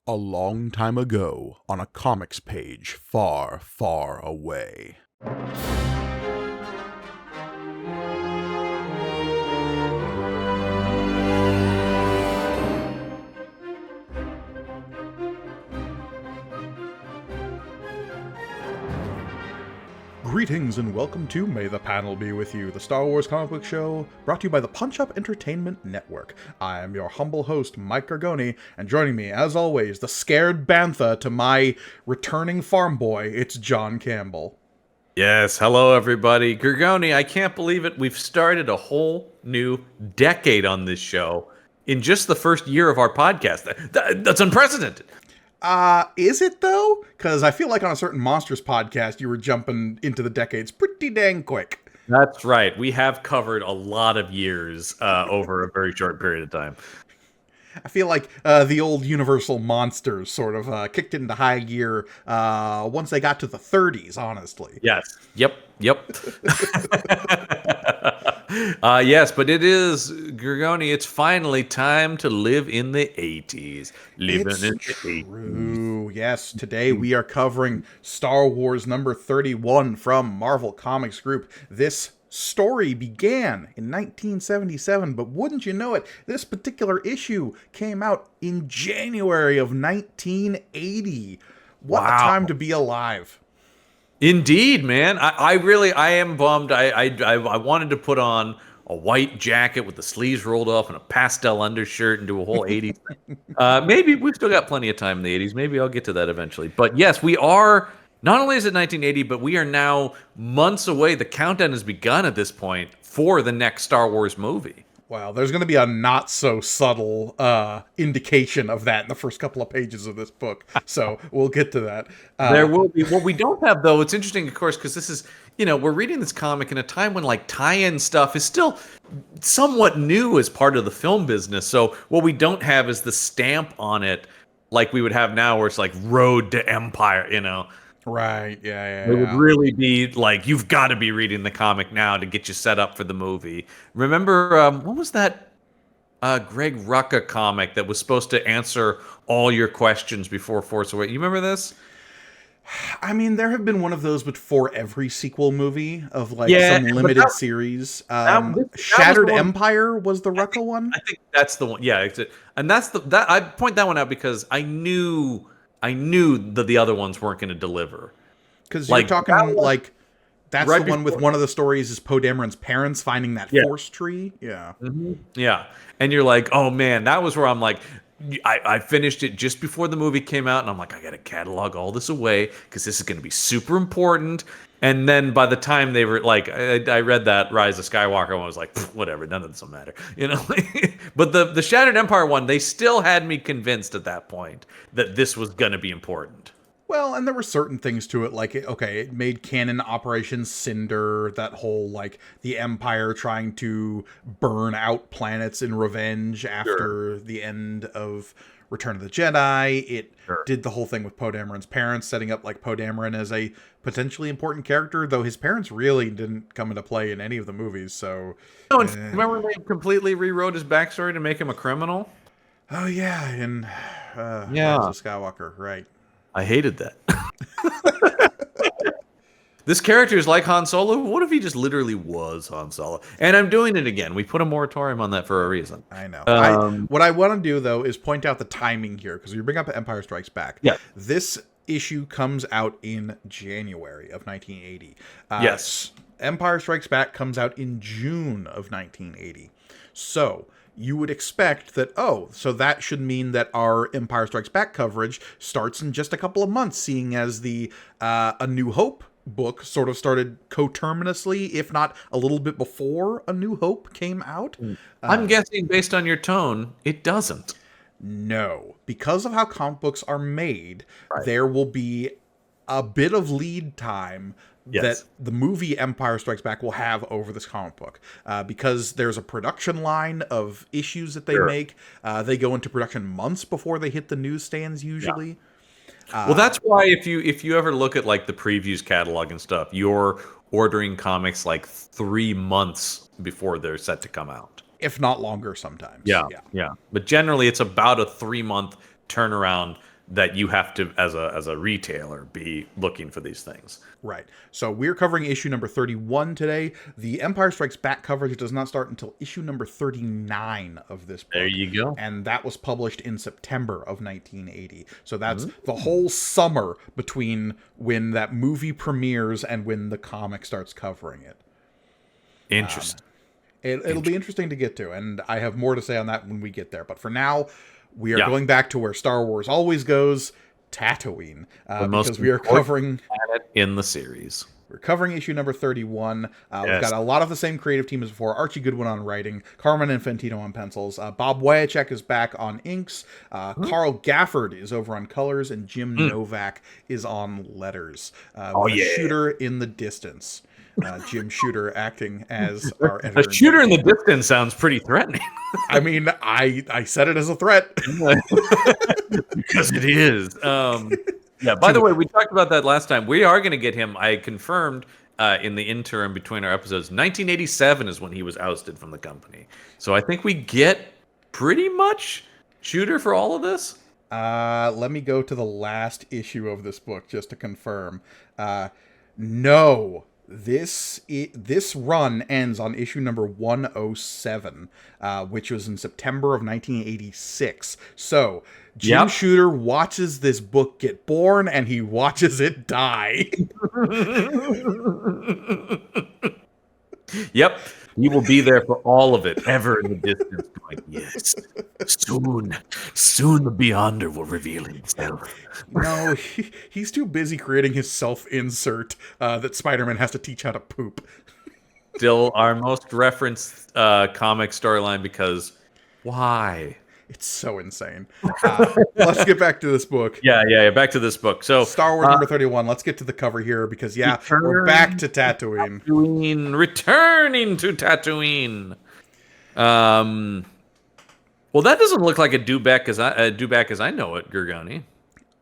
A long time ago, on a comics page far, far away. Greetings and welcome to May the Panel Be With You, the Star Wars comic book show brought to you by the Punch Up Entertainment Network. I am your humble host, Mike Gargoni, and joining me, as always, the scared bantha to my returning farm boy, it's John Campbell. Yes, hello everybody. Gargoni, I can't believe it. We've started a whole new decade on this show in just the first year of our podcast. That's unprecedented. Is it though? Because I feel like on a certain Monsters podcast, you were jumping into the decades pretty dang quick. That's right. We have covered a lot of years over a very short period of time. I feel like the old Universal Monsters sort of kicked into high gear once they got to the 30s, honestly. Yes. Yep. Yes, but it is, Gargoni, it's finally time to live in the 80s. It's true. Yes, today we are covering Star Wars number 31 from Marvel Comics Group. This story began in 1977, but wouldn't you know it, this particular issue came out in January of 1980. What a time to be alive. Indeed, man. I am bummed. I wanted to put on a white jacket with the sleeves rolled up and a pastel undershirt and do a whole 80s thing. Maybe we've still got plenty of time in the 80s. Maybe I'll get to that eventually. But yes, we are, not only is it 1980, but we are now months away. The countdown has begun at this point for the next Star Wars movie. Well, there's going to be a not-so-subtle indication of that in the first couple of pages of this book, so we'll get to that. There will be. What we don't have, though, it's interesting, of course, because this is, we're reading this comic in a time when, tie-in stuff is still somewhat new as part of the film business, so what we don't have is the stamp on it like we would have now, where it's like Road to Empire, Right, yeah. It would really be like, you've got to be reading the comic now to get you set up for the movie. Remember, what was that Greg Rucka comic that was supposed to answer all your questions before Force Awakens? You remember this? I mean, there have been one of those, but for every sequel movie of some limited series. Shattered Empire was the Rucka one. I think that's the one. Yeah, and that's that. I point that one out because I knew that the other ones weren't going to deliver. Because you're talking that's right, the one with one of the stories is Poe Dameron's parents finding that force tree. Yeah. Mm-hmm. Yeah. And you're like, oh man, that was where I'm like, I finished it just before the movie came out, and I'm like, I got to catalog all this away because this is going to be super important. And then by the time they were like, I read that Rise of Skywalker and I was like, whatever, none of this will matter, But the Shattered Empire one, they still had me convinced at that point that this was going to be important. Well, and there were certain things to it, it made canon Operation Cinder, that whole, the Empire trying to burn out planets in revenge after the end of Return of the Jedi. It did the whole thing with Poe Dameron's parents, setting up, Poe Dameron as a potentially important character, though his parents really didn't come into play in any of the movies, so... Oh, and remember they completely rewrote his backstory to make him a criminal? Oh, yeah, in Rise of Skywalker, right. I hated that. This character is like Han Solo. What if he just literally was Han Solo? And I'm doing it again. We put a moratorium on that for a reason. I know. What I want to do, though, is point out the timing here, because you bring up Empire Strikes Back. Yeah. This issue comes out in January of 1980. Yes. Empire Strikes Back comes out in June of 1980. So... you would expect that, so that should mean that our Empire Strikes Back coverage starts in just a couple of months, seeing as the A New Hope book sort of started coterminously, if not a little bit before A New Hope came out. I'm guessing, based on your tone, it doesn't. No. Because of how comic books are made, there will be a bit of lead time that the movie Empire Strikes Back will have over this comic book. Because there's a production line of issues that they make. They go into production months before they hit the newsstands, usually. Well, that's why if you ever look at the previews catalog and stuff, you're ordering comics 3 months before they're set to come out. If not longer sometimes. Yeah. But generally, it's about a 3-month turnaround that you have to, as a retailer, be looking for these things. Right. So we're covering issue number 31 today. The Empire Strikes Back coverage does not start until issue number 39 of this book. There you go. And that was published in September of 1980. So that's the whole summer between when that movie premieres and when the comic starts covering it. Interesting. It'll be interesting to get to, and I have more to say on that when we get there. But for now, we are going back to where Star Wars always goes, Tattooine, because we are covering planet in the series. We're covering issue number 31. We've got a lot of the same creative team as before. Archie Goodwin on writing, Carmen Infantino on pencils. Bob Wyacek is back on inks. Carl Gafford is over on colors, and Jim Novak is on letters. Shooter in the distance. Jim Shooter acting as our editor. A shooter in the distance sounds pretty threatening. I mean, I said it as a threat. Because it is. Yeah, by the way, we talked about that last time. We are going to get him, I confirmed in the interim between our episodes, 1987 is when he was ousted from the company. So I think we get pretty much Shooter for all of this. Let me go to the last issue of this book just to confirm. No. This run ends on issue number 107, which was in September of 1986. So Jim Shooter watches this book get born, and he watches it die. Yep. He will be there for all of it, ever in the distance. Like, yes, soon the Beyonder will reveal himself. No, he's too busy creating his self-insert that Spider-Man has to teach how to poop. Still our most referenced comic storyline, because why? It's so insane. Let's get back to this book. Yeah. Back to this book. So Star Wars number 31. Let's get to the cover here because we're back to Tattooine. Returning to Tatooine. Well, that doesn't look like a Dewback as I know it, Gurgani.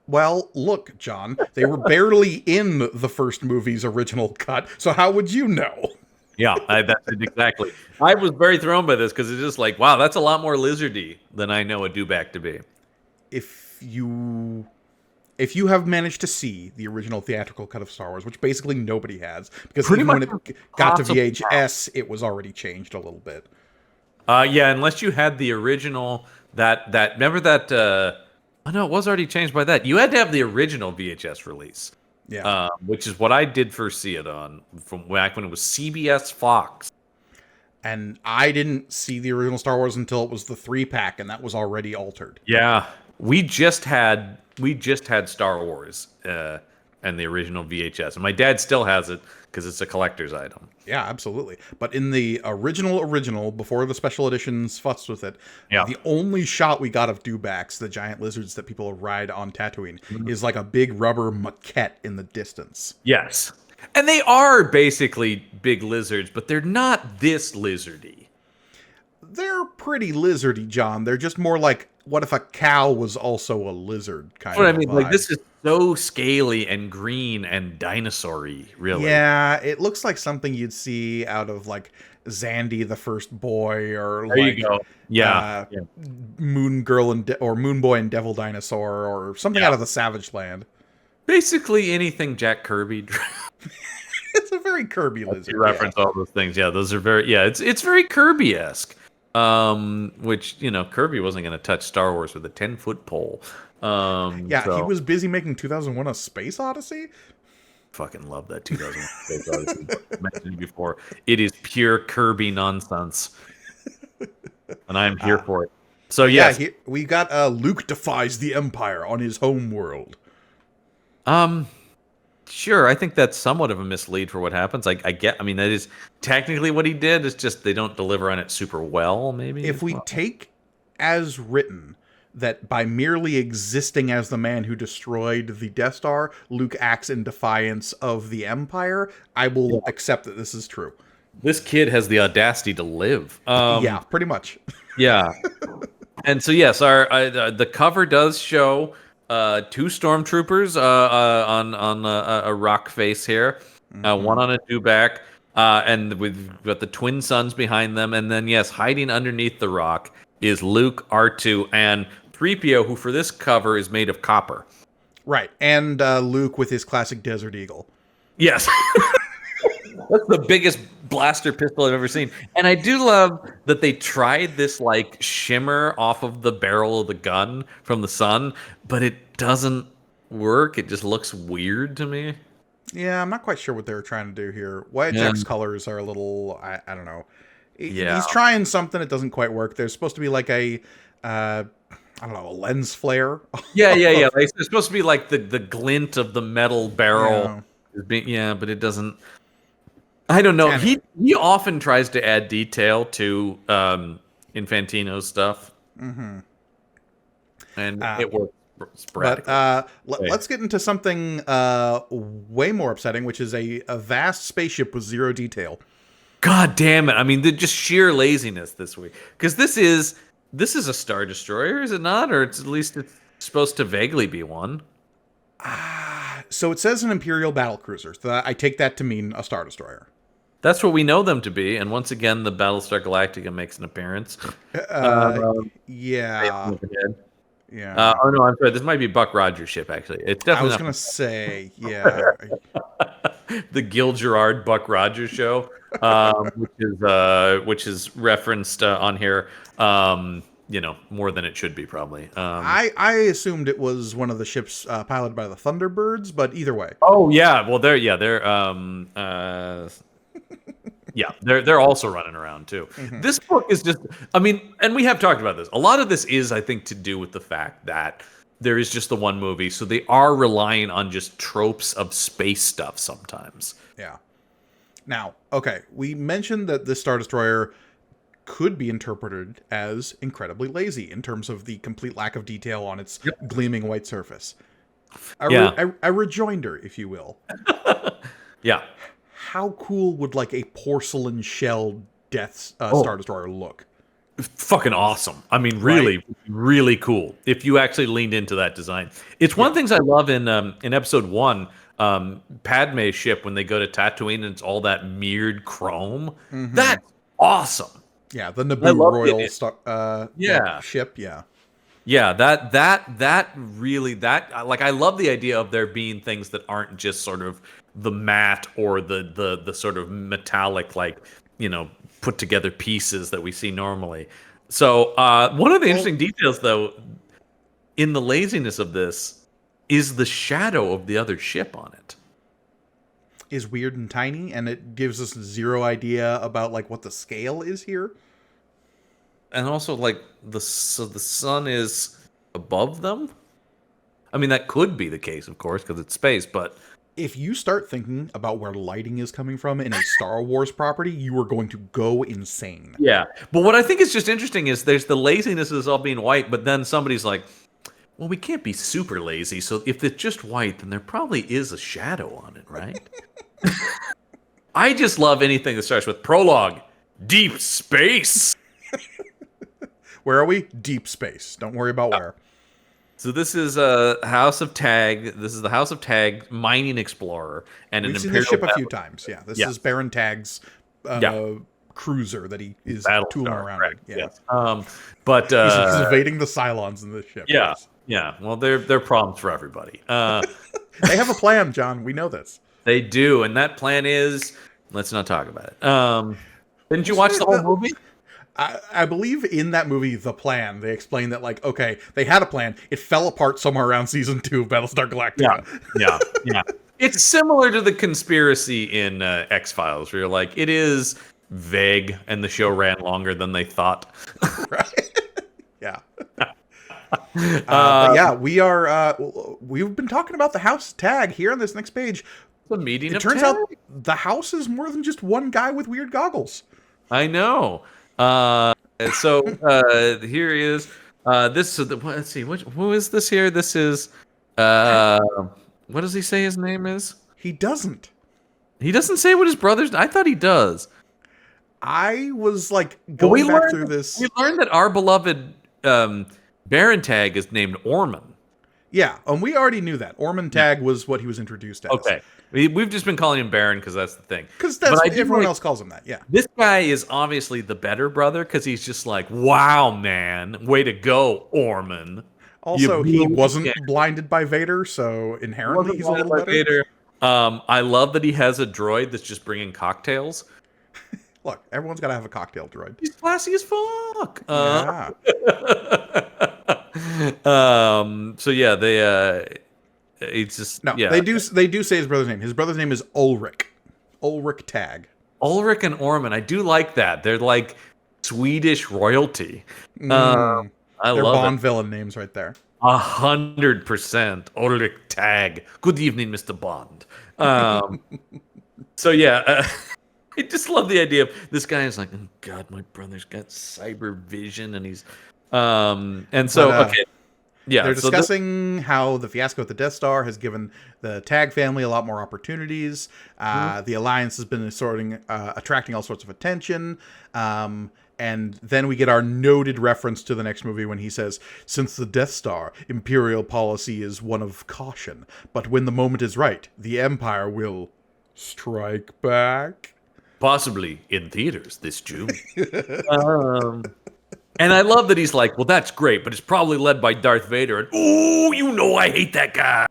Well, look, John, they were barely in the first movie's original cut, so how would you know? Yeah, that's it exactly. I was very thrown by this because it's just like, wow, that's a lot more lizardy than I know a Dewback to be. If you have managed to see the original theatrical cut of Star Wars, which basically nobody has, because even when it got to VHS, it was already changed a little bit. Yeah, unless you had the original that remember that oh no, it was already changed by that. You had to have the original VHS release. Yeah. Which is what I did first see it on from back when it was CBS Fox. And I didn't see the original Star Wars until it was the 3-pack, and that was already altered. Yeah. We just had Star Wars and the original VHS. And my dad still has it because it's a collector's item. Yeah, absolutely. But in the original, before the special editions futzed with it, the only shot we got of Dewbacks, the giant lizards that people ride on Tatooine, is like a big rubber maquette in the distance. Yes. And they are basically big lizards, but they're not this lizardy. They're pretty lizardy, John. They're just more like, what if a cow was also a lizard kind of What I mean, vibe. like, this is so scaly and green and dinosaur-y, really. Yeah, it looks like something you'd see out of, like, Zandy the First Boy, or there like you go. Yeah. Moon Girl or Moon Boy and Devil Dinosaur, or something out of the Savage Land. Basically anything Jack Kirby. It's a very Kirby lizard. You reference all those things. Yeah, those are very. Yeah, it's very Kirby-esque. Which, Kirby wasn't going to touch Star Wars with a 10-foot pole. He was busy making 2001: A Space Odyssey. Fucking love that 2001: Space Odyssey. I mentioned it before. It is pure Kirby nonsense, and I'm here for it. So yes, we got Luke defies the Empire on his home world. Sure, I think that's somewhat of a mislead for what happens. I mean, that is technically what he did. It's just they don't deliver on it super well, maybe. If we take as written that by merely existing as the man who destroyed the Death Star, Luke acts in defiance of the Empire, I will accept that this is true. This kid has the audacity to live. Yeah, pretty much. Yeah. And so, yes, the cover does show two stormtroopers on a rock face here, one on a dewback, and we've got the twin suns behind them, and then yes, hiding underneath the rock is Luke, R2, and 3PO, who for this cover is made of copper. Right. And Luke with his classic Desert Eagle. Yes. That's the biggest blaster pistol I've ever seen. And I do love that they tried this like shimmer off of the barrel of the gun from the sun, but it doesn't work. It just looks weird to me. Yeah, I'm not quite sure what they were trying to do here. Jack's colors are a little, I don't know. Yeah. He's trying something. It doesn't quite work. There's supposed to be like a, I don't know, a lens flare. Yeah. Like, it's supposed to be like the glint of the metal barrel. Yeah, but it doesn't. I don't know. He often tries to add detail to Infantino's stuff. Mm-hmm. And it works sporadically. But let's get into something way more upsetting, which is a vast spaceship with zero detail. God damn it. I mean, just sheer laziness this week. Because this is a Star Destroyer, is it not? Or at least it's supposed to vaguely be one. So it says an Imperial battlecruiser. So I take that to mean a Star Destroyer. That's what we know them to be. And once again, the Battlestar Galactica makes an appearance. Yeah. Oh, no, I'm sorry. This might be Buck Rogers' ship, actually. It's definitely. I was going to say, yeah. The Gil Gerard Buck Rogers show, which is referenced on here. More than it should be, probably. I assumed it was one of the ships piloted by the Thunderbirds, but either way. Oh yeah, well they're they're also running around too. Mm-hmm. This book is just, I mean, and we have talked about this. A lot of this is, I think, to do with the fact that there is just the one movie, so they are relying on just tropes of space stuff sometimes. Yeah. Now, okay, we mentioned that this Star Destroyer could be interpreted as incredibly lazy in terms of the complete lack of detail on its gleaming white surface. A rejoinder, if you will. Yeah. How cool would like a porcelain shell Star Destroyer look? Fucking awesome. I mean, really cool. If you actually leaned into that design, it's one of the things I love in episode 1. Padme's ship when they go to Tattooine and it's all that mirrored chrome. Mm-hmm. That's awesome. Yeah, the Naboo Royal ship. Yeah, that really like, I love the idea of there being things that aren't just sort of the matte or the sort of metallic, like, put together pieces that we see normally. So one of the interesting details, though, in the laziness of this is the shadow of the other ship on it. Is weird and tiny, and it gives us zero idea about like what the scale is here. And also, like, the sun is above them. I mean, that could be the case, of course, because it's space, but if you start thinking about where lighting is coming from in a Star Wars property, you are going to go insane. Yeah. But what I think is just interesting is there's the laziness of this all being white, but then somebody's like, well, we can't be super lazy, so if it's just white, then there probably is a shadow on it, right? I just love anything that starts with prologue, deep space. Where are we? Deep space. Don't worry about where. So this is a House of Tag. This is the House of Tag mining explorer and We've an seen Imperial this ship a few times. Yeah, this is Baron Tag's cruiser that he is tooling around. Correct. In. Yeah. Yes. But he's evading the Cylons in this ship. Yeah. Yes. Yeah. Well, they're problems for everybody. They have a plan, John. We know this. They do, and that plan is, let's not talk about it. Didn't you watch the whole movie? I believe in that movie, The Plan, they explain that, like, okay, they had a plan. It fell apart somewhere around season 2 of Battlestar Galactica. Yeah. It's similar to the conspiracy in X-Files, where you're like, it is vague, and the show ran longer than they thought. Right. Yeah. But we are, we've been talking about the House Tag here on this next page. The meeting It turns out the house is more than just one guy with weird goggles. I know. So here he is. This is let's see, who is this here? This is what does he say his name is? He doesn't. He doesn't say what his brother's. I thought he does. I was like going back through this. We learned that our beloved Baron Tag is named Orman. Yeah, and we already knew that. Ormond Tag was what he was introduced as. Okay. We've just been calling him Baron because that's the thing. Because that's what everyone else calls him that, yeah. This guy is obviously the better brother because he's just like, wow, man, way to go, Ormond. Also, he wasn't blinded by Vader, so inherently he's a little better. Vader. I love that he has a droid that's just bringing cocktails. Look, everyone's got to have a cocktail droid. He's classy as fuck. Yeah. So yeah, it's just no. Yeah. They do say his brother's name. His brother's name is Ulrich. Ulrich Tag. Ulrich and Ormond. I do like that. They're like Swedish royalty. I They're love Bond villain names right there. 100%. Ulrich Tag. Good evening, Mr. Bond. So yeah. I just love the idea of this guy is like, oh God, my brother's got cyber vision, and he's, and so okay, yeah. They're discussing how the fiasco at the Death Star has given the Tag family a lot more opportunities. The Alliance has been attracting all sorts of attention. And then we get our noted reference to the next movie when he says, since the Death Star, Imperial policy is one of caution, but when the moment is right, the Empire will strike back. Possibly in theaters this June. And I love that he's like, well, that's great, but it's probably led by Darth Vader. And, ooh, you know I hate that guy.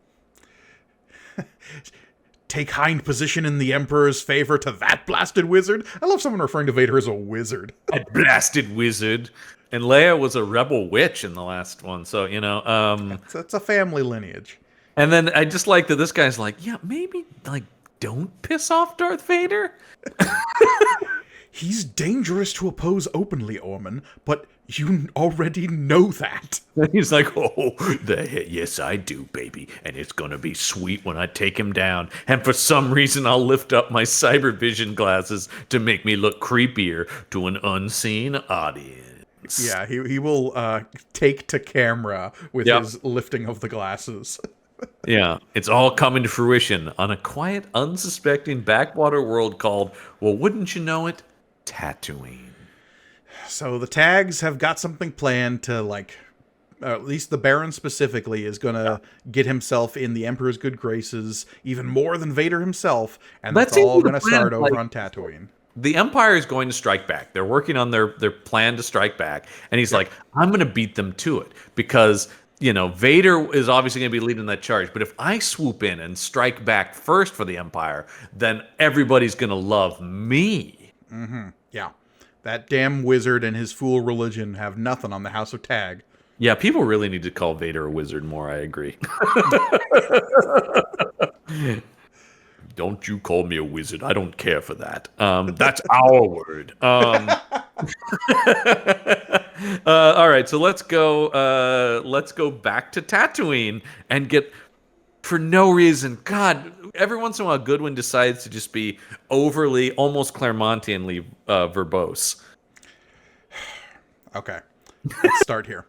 Take hind position in the Emperor's favor to that blasted wizard. I love someone referring to Vader as a wizard. A blasted wizard. And Leia was a rebel witch in the last one, so, you know. It's a family lineage. And then I just like that this guy's like, yeah, maybe, like, don't piss off Darth Vader. He's dangerous to oppose openly, Ormond, but you already know that. And he's like, oh, yes, I do, baby. And it's going to be sweet when I take him down. And for some reason, I'll lift up my cyber vision glasses to make me look creepier to an unseen audience. Yeah, he will take to camera with his lifting of the glasses. Yeah, it's all coming to fruition on a quiet, unsuspecting backwater world called, well, wouldn't you know it, Tattooine. So the Tags have got something planned to, like, at least the Baron specifically is going to get himself in the Emperor's good graces even more than Vader himself, and that's all going to start over on Tatooine. The Empire is going to strike back. They're working on their plan to strike back, and he's like, I'm going to beat them to it because, you know, Vader is obviously going to be leading that charge, but if I swoop in and strike back first for the Empire, then everybody's going to love me. Mm-hmm. Yeah. That damn wizard and his fool religion have nothing on the House of Tag. Yeah, people really need to call Vader a wizard more, I agree. Don't you call me a wizard. I don't care for that. That's our word. All right, so let's go back to Tattooine and get, for no reason, God, every once in a while Goodwin decides to just be overly, almost Claremontianly verbose. Okay, let's start here.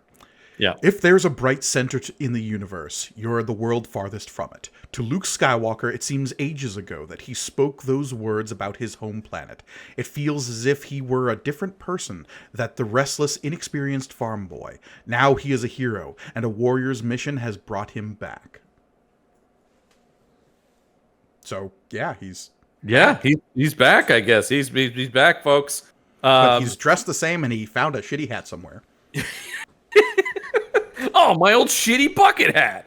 Yeah. If there's a bright center in the universe, you're the world farthest from it. To Luke Skywalker, it seems ages ago that he spoke those words about his home planet. It feels as if he were a different person, that the restless, inexperienced farm boy. Now he is a hero, and a warrior's mission has brought him back. So, yeah, he's back, I guess. He's back, folks. But he's dressed the same, and he found a shitty hat somewhere. Oh, my old shitty bucket hat.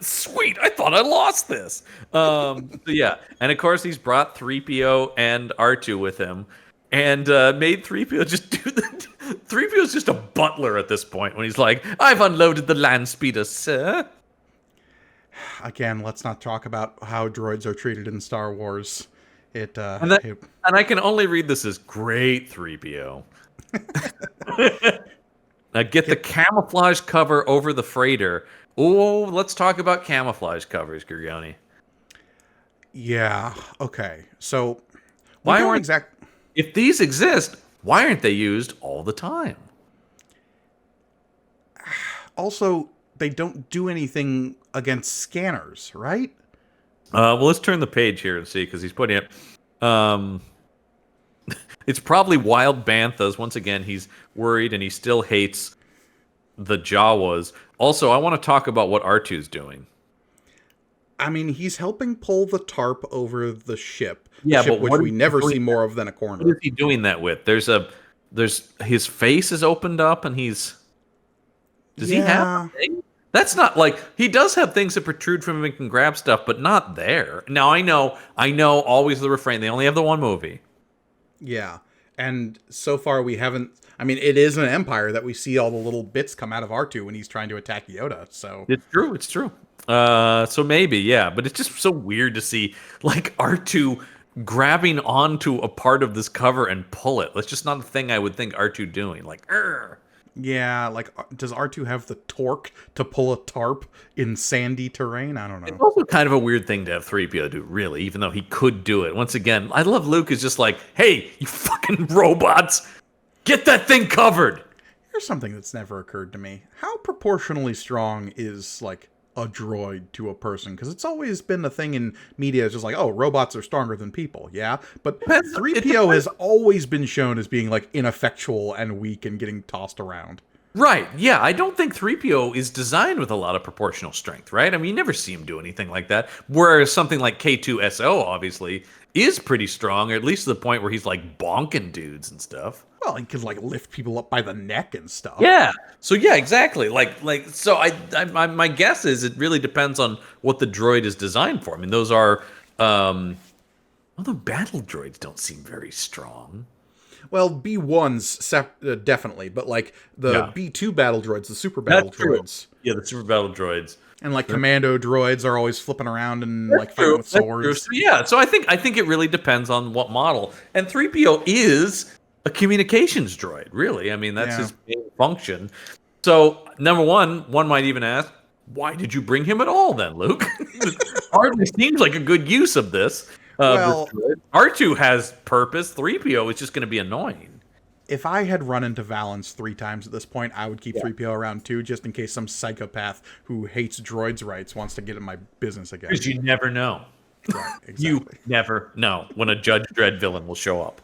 Sweet. I thought I lost this. So yeah. And of course, he's brought 3PO and R2 with him and made 3PO just do the... 3PO's just a butler at this point when he's like, I've unloaded the land speeder, sir. Again, let's not talk about how droids are treated in Star Wars. And I can only read this as great 3PO. Now get the camouflage cover over the freighter. Oh, let's talk about camouflage covers, Grigioni. Yeah. Okay. So, if these exist, why aren't they used all the time? Also, they don't do anything against scanners, right? Well, let's turn the page here and see, because he's putting it. It's probably wild banthas. Once again, he's worried and he still hates the Jawas. Also, I want to talk about what R2's doing. I mean, he's helping pull the tarp over the ship. The Yeah, ship but which what is we he never doing see more of than a What is corner. he doing that with? There's his face is opened up and does he have Yeah. a thing? That's not like he does have things that protrude from him and can grab stuff, but not there. Now I know always the refrain. They only have the one movie. Yeah. And so far we haven't I mean, it is an Empire that we see all the little bits come out of R2 when he's trying to attack Yoda. So, It's true, it's true. So maybe, yeah, but it's just so weird to see like R2 grabbing onto a part of this cover and pull it. That's just not a thing I would think R2 doing. Like, "Arr." yeah, like does R2 have the torque to pull a tarp in sandy terrain? I don't It's know. also kind of a weird thing to have 3PO do, really, even though he could do it. Once again, I love Luke is just like, hey, you fucking robots, get that thing covered. Here's something that's never occurred to me. How proportionally strong is like a droid to a person? Because it's always been a thing in media. It's just like, oh, robots are stronger than people. Yeah, but Depends- it 3PO has always been shown as being like ineffectual and weak and getting tossed around. Right, yeah, I don't think 3PO is designed with a lot of proportional strength, right? I mean, you never see him do anything like that. Whereas something like K2SO, obviously, is pretty strong, or at least to the point where he's like bonking dudes and stuff. Well, he could like lift people up by the neck and stuff. Yeah. So yeah, exactly. So my guess is it really depends on what the droid is designed for. I mean, those are although battle droids don't seem very strong. Well, B1s definitely, but like the Yeah. B2 battle droids, the super battle droids, Yeah, the super battle droids. and like commando droids are always flipping around and like fighting with That's true. swords. So, yeah, so I think it really depends on what model. And 3PO is a communications droid, really. I mean, that's Yeah. his main function. So, number one might even ask, why did you bring him at all then, Luke? Hardly seems like a good use of this. Well- R2 has purpose. 3PO is just going to be annoying. If I had run into Valance 3 times at this point, I would keep 3PO around too, just in case some psychopath who hates droids' rights wants to get in my business again. Because you never know. Right, You exactly. never know when a Judge Dredd villain will show up.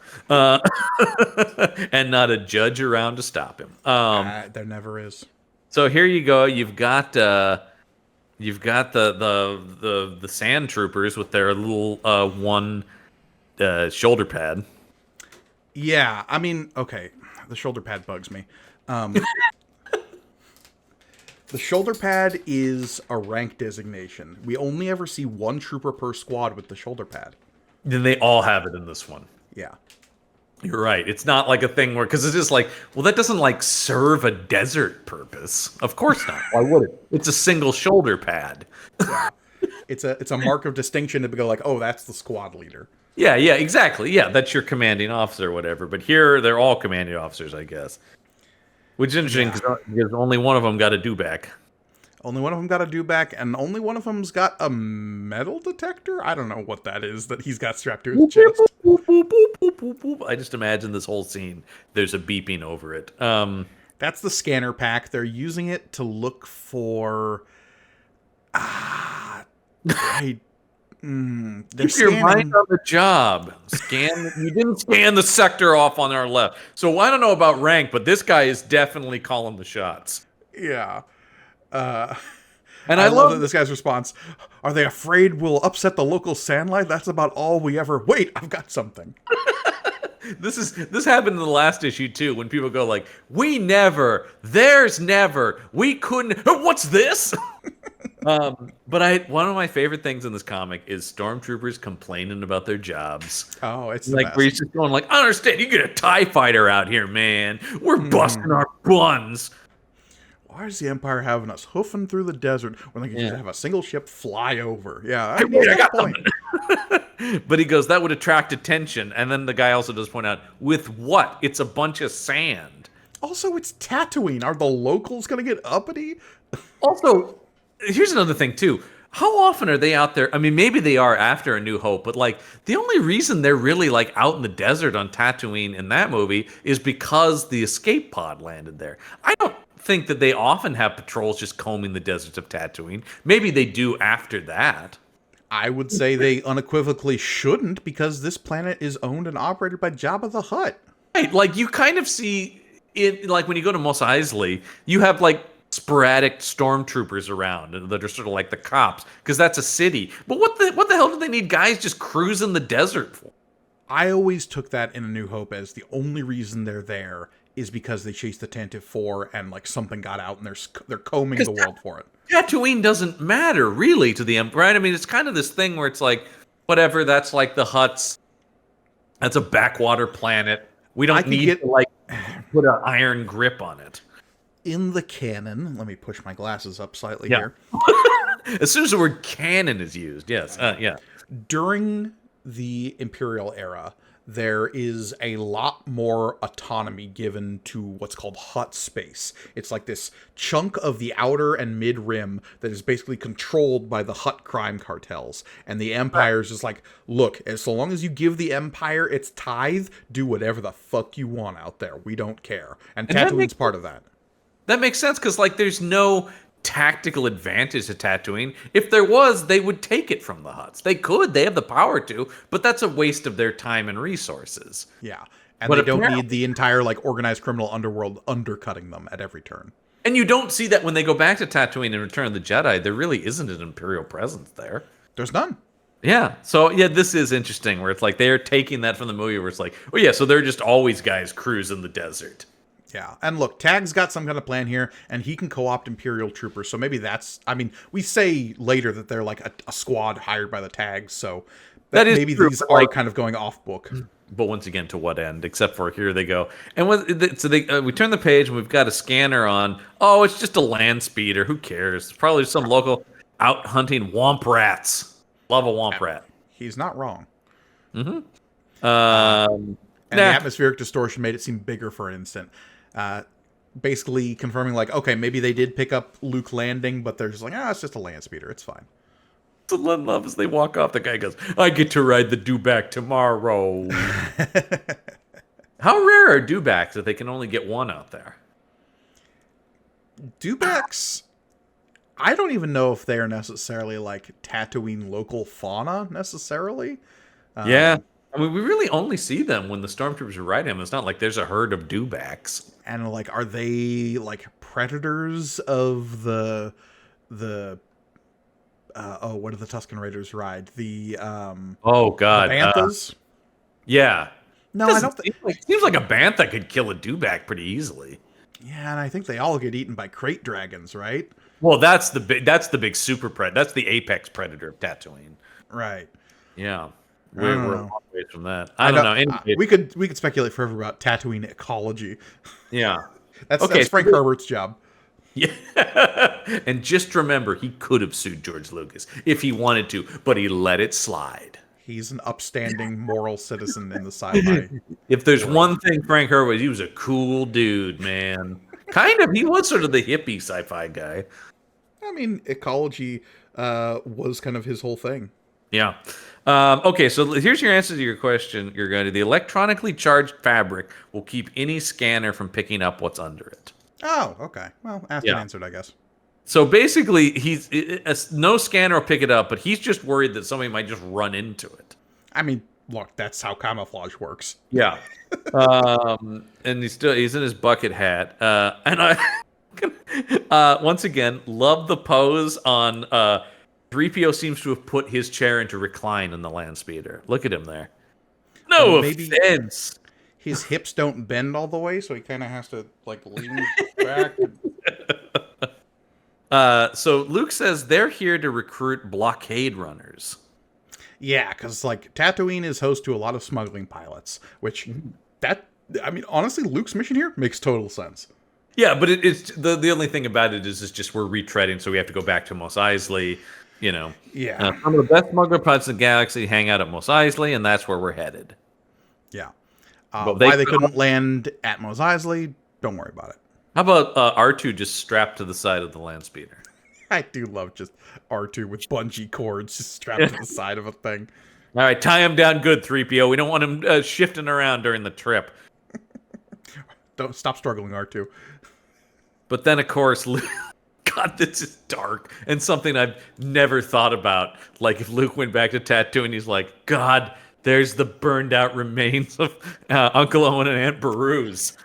And not a judge around to stop him. There never is. So here you go. You've got the sand troopers with their little one shoulder pad. Yeah, I mean, okay, the shoulder pad bugs me. The shoulder pad is a rank designation. We only ever see one trooper per squad with the shoulder pad. Then they all have it in this one. Yeah. You're right. It's not like a thing where because it's just like, well, that doesn't like serve a desert purpose. Of course not. Why would it? It's a single shoulder pad. It's a mark of distinction to go like, oh, that's the squad leader. Yeah, exactly. Yeah, that's your commanding officer or whatever. But here, they're all commanding officers, I guess. Which is interesting because only one of them got a dewback. Only one of them got a dewback, and only one of them's got a metal detector? I don't know what that is that he's got strapped to his chest. Boop, boop, boop, boop, boop, boop. I just imagine this whole scene. There's a beeping over it. That's the scanner pack. They're using it to look for... they're Keep your scanning... mind on the job. You didn't scan the sector off on our left. So I don't know about rank, but this guy is definitely calling the shots. Yeah. And I love that this guy's response. Are they afraid we'll upset the local sandlight? That's about all we ever... Wait, I've got something. This happened in the last issue too, when people go like, "We never, there's never, we couldn't." What's this? But one of my favorite things in this comic is stormtroopers complaining about their jobs. Oh, it's the Like best. where he's just going like, "I don't understand. You get a TIE fighter out here, man. We're busting our buns." Why is the Empire having us hoofing through the desert when they can just have a single ship fly over? Yeah, I got point. But he goes, that would attract attention. And then the guy also does point out, with what? It's a bunch of sand. Also, it's Tattooine. Are the locals going to get uppity? Also, here's another thing, too. How often are they out there? I mean, maybe they are after A New Hope, but like the only reason they're really like out in the desert on Tatooine in that movie is because the escape pod landed there. I don't think that they often have patrols just combing the deserts of Tatooine. Maybe they do after that. I would say they unequivocally shouldn't because this planet is owned and operated by Jabba the Hutt. Right, like you kind of see like when you go to Mos Eisley, you have like sporadic stormtroopers around and that are sort of like the cops because that's a city. But what the hell do they need guys just cruising the desert for? I always took that in A New Hope as the only reason they're there is because they chased the Tantive 4 and like something got out and they're combing the world for it. Tatooine doesn't matter really to the Empire, right? I mean, it's kind of this thing where it's like, whatever, that's like the Hutts. That's a backwater planet. We don't need to like put an iron grip on it. In the canon, let me push my glasses up slightly here. As soon as the word canon is used, yes. Yeah. During the Imperial era, there is a lot more autonomy given to what's called Hutt space. It's like this chunk of the outer and mid rim that is basically controlled by the Hutt crime cartels. And the Empire's just like, look, so long as you give the Empire its tithe, do whatever the fuck you want out there. We don't care. And Tatooine's part of that. That makes sense because like there's no tactical advantage to Tatooine. If there was, they would take it from the Hutts. They could. They have the power to, but that's a waste of their time and resources. Yeah. And but they don't need the entire like organized criminal underworld undercutting them at every turn. And you don't see that when they go back to Tatooine and Return of the Jedi. There really isn't an Imperial presence there. There's none. Yeah. So yeah, this is interesting where it's like they're taking that from the movie where it's like, oh yeah, so they're just always guys cruising the desert. Yeah, and look, Tag's got some kind of plan here, and he can co-opt Imperial troopers, so maybe that's... I mean, we say later that they're like a squad hired by the Tags, so that is maybe true, these are kind of going off-book. But once again, to what end? Except for here they go. And we turn the page, and we've got a scanner on. Oh, it's just a land speeder. Who cares? It's probably some local out hunting womp rats. Love a womp rat. He's not wrong. Mm-hmm. And the atmospheric distortion made it seem bigger for an instant. Basically confirming like, okay, maybe they did pick up Luke landing, but they're just like, it's just a land speeder. It's fine. So Len Love, as they walk off, the guy goes, I get to ride the dewback tomorrow. How rare are dewbacks that they can only get one out there? Dewbacks, I don't even know if they are necessarily like Tatooine local fauna necessarily. Yeah. I mean, we really only see them when the stormtroopers are riding them. It's not like there's a herd of dewbacks. And like, are they like predators of the what do the Tusken Raiders ride? The oh god, the banthas. Yeah. No, I don't. Seems like a bantha could kill a dewback pretty easily. Yeah, and I think they all get eaten by crate dragons, right? Well, that's the big super predator. That's the apex predator of Tatooine. Right. Yeah. We're a long ways from that. I don't know. Anyway, we could speculate forever about Tatooine ecology. Yeah. That's Frank Herbert's job. Yeah. And just remember, he could have sued George Lucas if he wanted to, but he let it slide. He's an upstanding moral citizen in the sci-fi. If there's one thing Frank Herbert, he was a cool dude, man. Kind of. He was sort of the hippie sci-fi guy. I mean, ecology was kind of his whole thing. Yeah. Okay, so here's your answer to your question. You're going to the electronically charged fabric will keep any scanner from picking up what's under it. Oh, okay. Well, asked and answered, I guess. So basically, no scanner will pick it up, but he's just worried that somebody might just run into it. I mean, look, that's how camouflage works. Yeah. And he's in his bucket hat. And I once again love the pose on 3PO seems to have put his chair into recline in the land speeder. Look at him there. No offense. His hips don't bend all the way, so he kind of has to like lean back. So Luke says they're here to recruit blockade runners. Yeah, because like Tatooine is host to a lot of smuggling pilots, which honestly, Luke's mission here makes total sense. Yeah, but it's the only thing about it is just we're retreading, so we have to go back to Mos Eisley. You know, some of the best smuggler pilots in the galaxy hang out at Mos Eisley, and that's where we're headed. Yeah. Why they couldn't land at Mos Eisley, don't worry about it. How about R2 just strapped to the side of the land speeder? I do love just R2 with bungee cords just strapped to the side of a thing. All right, tie him down good, 3PO. We don't want him shifting around during the trip. Don't stop struggling, R2. But then, of course, God, this is dark and something I've never thought about. Like if Luke went back to Tatooine, he's like, God, there's the burned out remains of Uncle Owen and Aunt Beru's.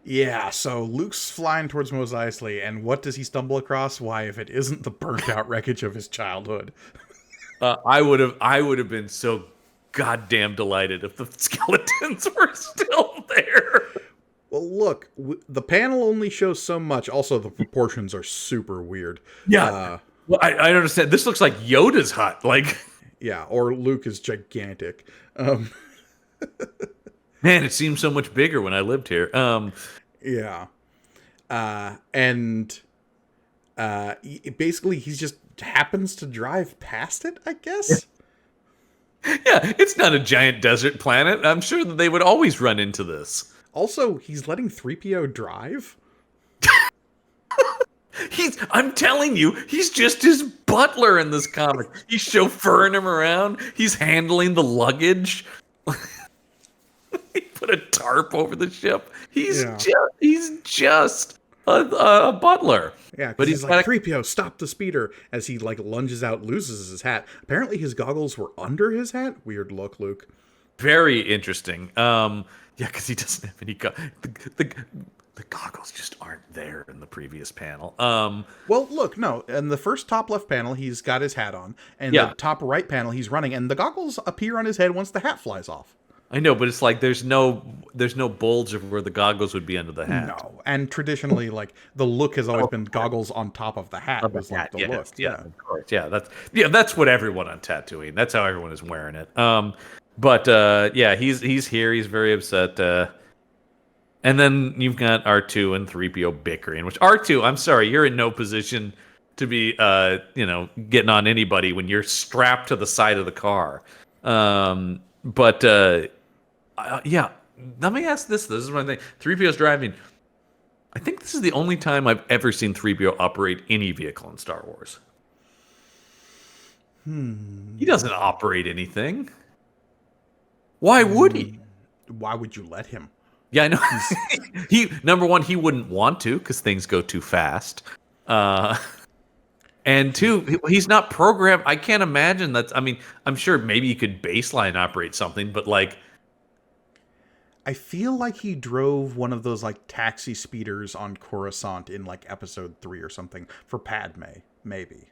Yeah, so Luke's flying towards Mos Eisley, and what does he stumble across? Why, if it isn't the burnt out wreckage of his childhood. I would have been so goddamn delighted if the skeletons were still there. Well, look, the panel only shows so much. Also, the proportions are super weird. Yeah. Well, I understand. This looks like Yoda's hut. Like, Yeah, or Luke is gigantic. man, it seemed so much bigger when I lived here. Yeah. And basically, he just happens to drive past it, I guess? Yeah, it's not a giant desert planet. I'm sure that they would always run into this. Also, he's letting 3PO drive? I'm telling you, he's just his butler in this comic. He's chauffeuring him around. He's handling the luggage. He put a tarp over the ship. He's just a butler. Yeah, but he's like, 3PO, stop the speeder, as he like lunges out, loses his hat. Apparently his goggles were under his hat. Weird look, Luke. Very interesting. Yeah, because he doesn't have any the goggles just aren't there in the previous panel. Well, look, no. In the first top left panel, he's got his hat on. And the top right panel, he's running. And the goggles appear on his head once the hat flies off. I know, but it's like there's no bulge of where the goggles would be under the hat. No. And traditionally, like, the look has always been goggles on top of the hat. Was like the look. Yeah, of course. Yeah, that's what everyone on Tattooine. That's how everyone is wearing it. But he's here. He's very upset. And then you've got R2 and 3PO bickering, which R2, I'm sorry, you're in no position to be, getting on anybody when you're strapped to the side of the car. Let me ask this. This is one thing. 3PO's driving. I think this is the only time I've ever seen 3PO operate any vehicle in Star Wars. He doesn't operate anything. Why would he? Why would you let him? Yeah, I know. Number one, he wouldn't want to because things go too fast. And two, he's not programmed. I can't imagine that. I mean, I'm sure maybe you could baseline operate something, but like, I feel like he drove one of those like taxi speeders on Coruscant in like episode 3 or something for Padme, maybe.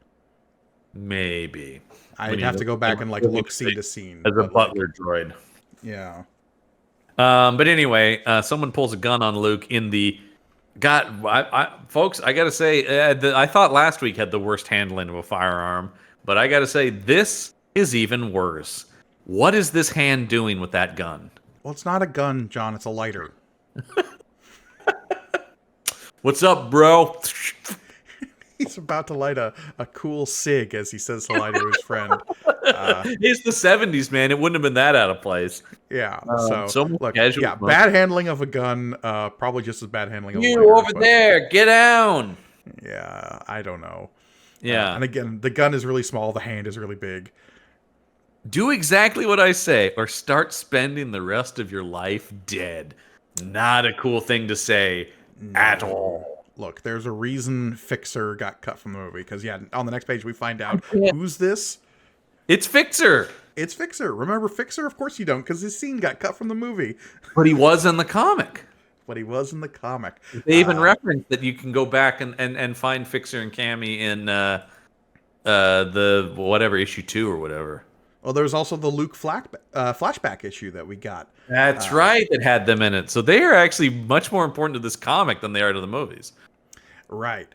I'd have to go back and like look scene to scene as a butler droid. Yeah. But anyway, someone pulls a gun on Luke in the. Folks, I gotta say, I thought last week had the worst handling of a firearm, but I gotta say this is even worse. What is this hand doing with that gun? Well, it's not a gun, John. It's a lighter. What's up, bro? He's about to light a cool cig as he says hello to his friend. It's the 70s, man. It wouldn't have been that out of place. Yeah. Look, bad handling of a gun, probably just as bad handling of a lighter. You over there, get down. Yeah, I don't know. Yeah. And again, the gun is really small. The hand is really big. Do exactly what I say, or start spending the rest of your life dead. Not a cool thing to say at all. Look, there's a reason Fixer got cut from the movie. Because, on the next page we find out who's this. It's Fixer. It's Fixer. Remember Fixer? Of course you don't, because his scene got cut from the movie. But he was in the comic. They even reference that you can go back and find Fixer and Cammy in the whatever issue 2 or whatever. Well, there's also the Luke flashback issue that we got. That's right. That had them in it. So they are actually much more important to this comic than they are to the movies. Right.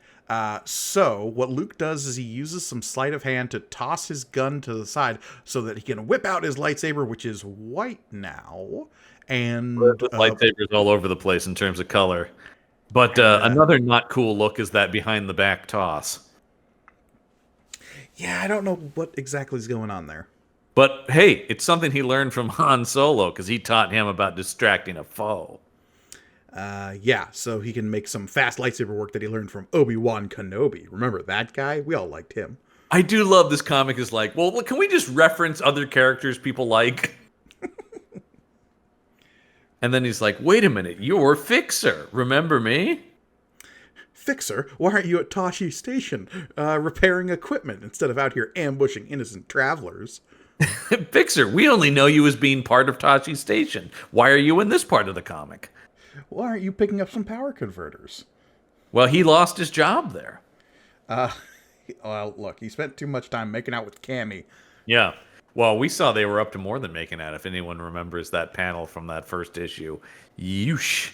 So what Luke does is he uses some sleight of hand to toss his gun to the side so that he can whip out his lightsaber, which is white now. And lightsabers all over the place in terms of color. But another not cool look is that behind the back toss. Yeah, I don't know what exactly is going on there. But hey, it's something he learned from Han Solo because he taught him about distracting a foe. So he can make some fast lightsaber work that he learned from Obi-Wan Kenobi. Remember that guy? We all liked him. I do love this comic is like, well, can we just reference other characters people like? And then he's like, wait a minute, you're Fixer. Remember me? Fixer, why aren't you at Tashi Station repairing equipment instead of out here ambushing innocent travelers? Fixer, we only know you as being part of Tashi Station. Why are you in this part of the comic? Why aren't you picking up some power converters? Well, he lost his job there. Uh, well, look, he spent too much time making out with Cammy. Yeah. Well, we saw they were up to more than making out, if anyone remembers that panel from that first issue. Yeesh.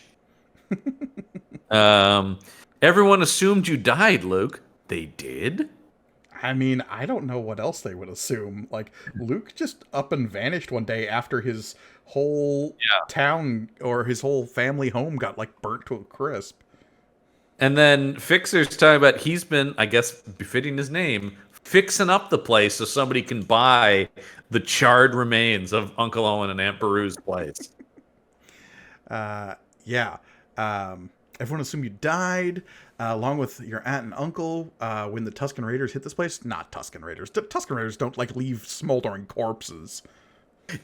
um, Everyone assumed you died, Luke. They did? I mean, I don't know what else they would assume. Like, Luke just up and vanished one day after his whole town or his whole family home got, like, burnt to a crisp. And then Fixer's talking about he's been, I guess, befitting his name, fixing up the place so somebody can buy the charred remains of Uncle Owen and Aunt Beru's place. Yeah. Everyone assumed you died, along with your aunt and uncle, when the Tusken Raiders hit this place. Not Tusken Raiders. Tusken Raiders don't, like, leave smoldering corpses.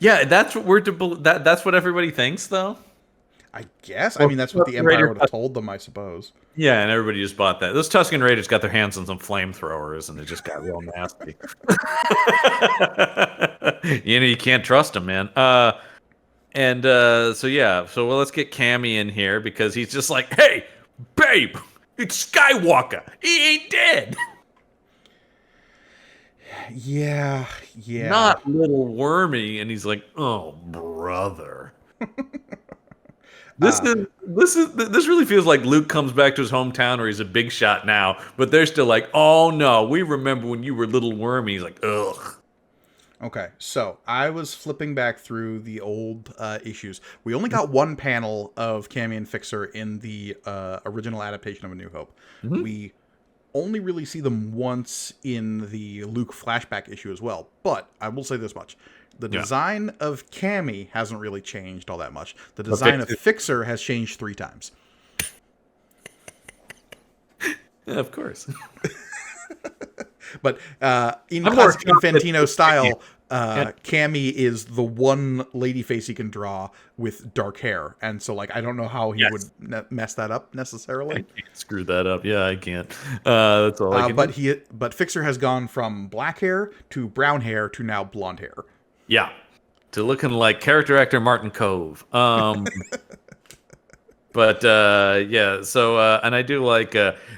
Yeah, that's what that's what everybody thinks, though. I guess. I mean, that's what the Empire would have told them, I suppose. Yeah, and everybody just bought that. Those Tusken Raiders got their hands on some flamethrowers, and it just got real nasty. You can't trust them, man. So let's get Cammy in here because he's just like, hey, babe, it's Skywalker. He ain't dead. Yeah. Not little wormy, and he's like, oh, brother. This really feels like Luke comes back to his hometown where he's a big shot now, but they're still like, oh no, we remember when you were little wormy. He's like, ugh. Okay, so I was flipping back through the old issues. We only got one panel of Cammy and Fixer in the original adaptation of A New Hope. Mm-hmm. We only really see them once in the Luke flashback issue as well. But I will say this much. The design of Cammy hasn't really changed all that much. The design of Fixer has changed 3 times. Yeah, of course. But in classic Infantino style, Cammy is the one lady face he can draw with dark hair. And so, like, I don't know how he would mess that up necessarily. I can't screw that up. Yeah, I can't. That's all I can do. But Fixer has gone from black hair to brown hair to now blonde hair. Yeah, to looking like character actor Martin Cove. And I do like,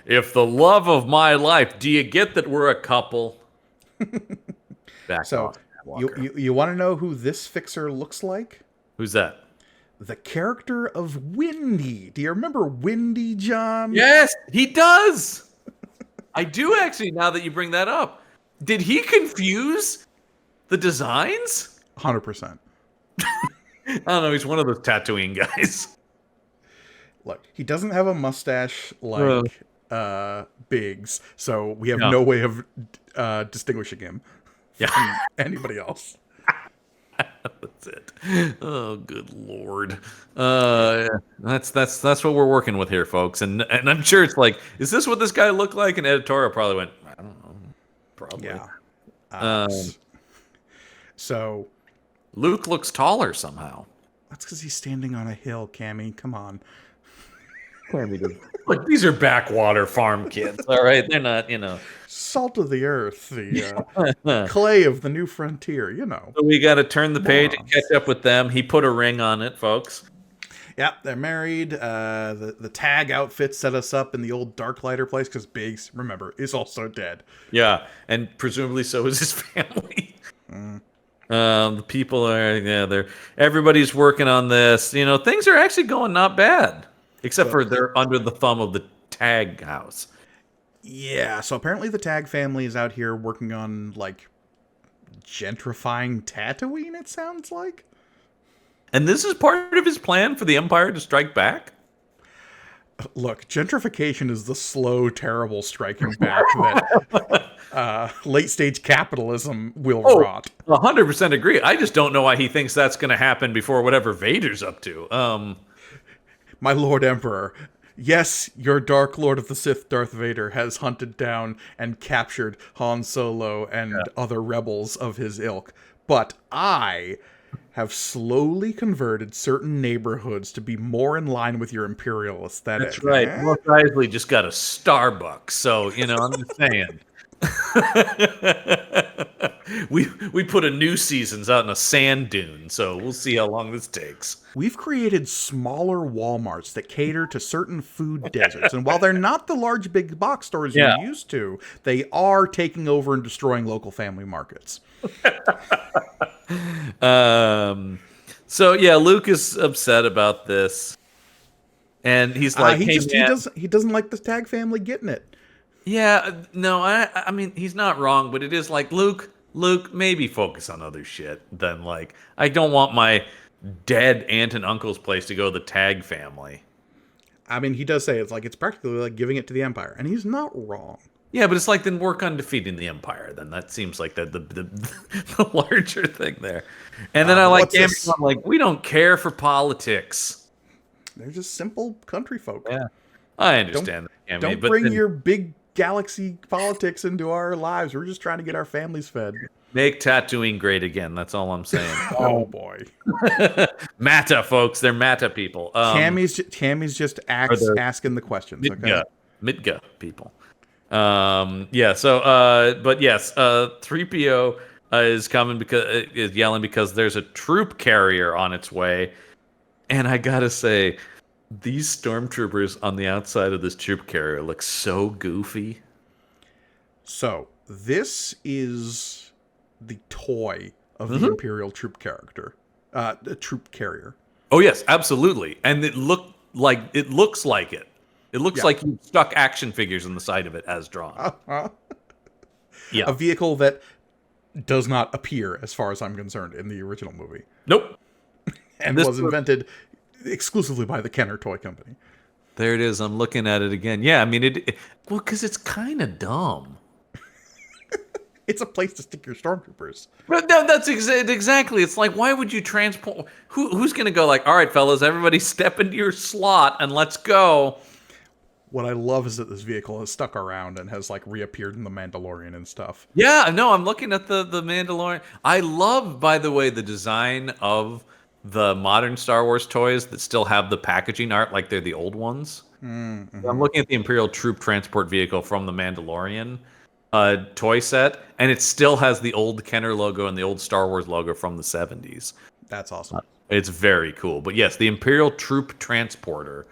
if the love of my life, do you get that we're a couple? So, you want to know who this Fixer looks like? Who's that? The character of Windy. Do you remember Windy, John? Yes, he does. I do actually, now that you bring that up. Did he confuse the designs? 100%. I don't know. He's one of those Tattooine guys. Look, he doesn't have a mustache like Biggs, so we have no way of distinguishing him from anybody else. That's it. Oh, good Lord. That's what we're working with here, folks. And I'm sure it's like, is this what this guy looked like? And editorial probably went, I don't know. Probably. Yeah. So Luke looks taller somehow. That's because he's standing on a hill, Cammy. Come on. Look, these are backwater farm kids, all right? They're not, salt of the earth, the clay of the new frontier, So we got to turn the page and catch up with them. He put a ring on it, folks. Yeah, they're married. The tag outfit set us up in the old Darklighter place because Biggs, remember, is also dead. Yeah, and presumably so is his family. The people are, everybody's working on this. Things are actually going not bad, except for they're under the thumb of the Tag house. Yeah, so apparently the Tag family is out here working on, like, gentrifying Tatooine, it sounds like. And this is part of his plan for the Empire to strike back? Look, gentrification is the slow, terrible striking back that late-stage capitalism will rot. 100% agree. I just don't know why he thinks that's going to happen before whatever Vader's up to. My Lord Emperor, yes, your Dark Lord of the Sith, Darth Vader, has hunted down and captured Han Solo and other rebels of his ilk, but I have slowly converted certain neighborhoods to be more in line with your Imperial aesthetic. That's right. Mos Eisley just got a Starbucks, so, I'm just saying. We put a new seasons out in a sand dune, so we'll see how long this takes. We've created smaller Walmarts that cater to certain food deserts. And while they're not the large big box stores Yeah. you're used to, they are taking over and destroying local family markets. So yeah, Luke is upset about this. And he's like, he "Hey, just man." he doesn't like the Tag family getting it. Yeah, no, I mean, he's not wrong, but it is like, Luke, maybe focus on other shit than like, I don't want my dead aunt and uncle's place to go to the Tag family. I mean, he does say it's practically like giving it to the Empire, and he's not wrong. Yeah, but it's like, then work on defeating the Empire. Then that seems like the larger thing there. And then I like, what's this? I'm like, we don't care for politics. They're just simple country folk. Yeah, I understand. Don't bring your big galaxy politics into our lives. We're just trying to get our families fed. Make Tattooine great again. That's all I'm saying. Oh boy, Mata folks, they're Mata people. Tammy's just asking the questions. Okay, Midga people. Yeah. So, but yes, 3PO is coming because is yelling because there's a troop carrier on its way, and I gotta say, these stormtroopers on the outside of this troop carrier look so goofy. So this is the toy of the Imperial troop troop carrier. Oh yes, absolutely, and it looks like it. It looks like you stuck action figures on the side of it as drawn. Yeah, a vehicle that does not appear, as far as I'm concerned, in the original movie. Nope. And was invented exclusively by the Kenner Toy Company. There it is. I'm looking at it again. Yeah, I mean well, because it's kind of dumb. It's a place to stick your stormtroopers. But no, that's exactly. It's like, why would you transport? Who's going to go like, all right, fellas, everybody step into your slot and let's go. What I love is that this vehicle has stuck around and has like reappeared in The Mandalorian and stuff. Yeah, no, I'm looking at the Mandalorian. I love, by the way, the design of the modern Star Wars toys that still have the packaging art like they're the old ones. Mm-hmm. I'm looking at the Imperial Troop Transport Vehicle from the Mandalorian toy set, and it still has the old Kenner logo and the old Star Wars logo from the 70s. That's awesome. It's very cool. But yes, the Imperial Troop Transporter.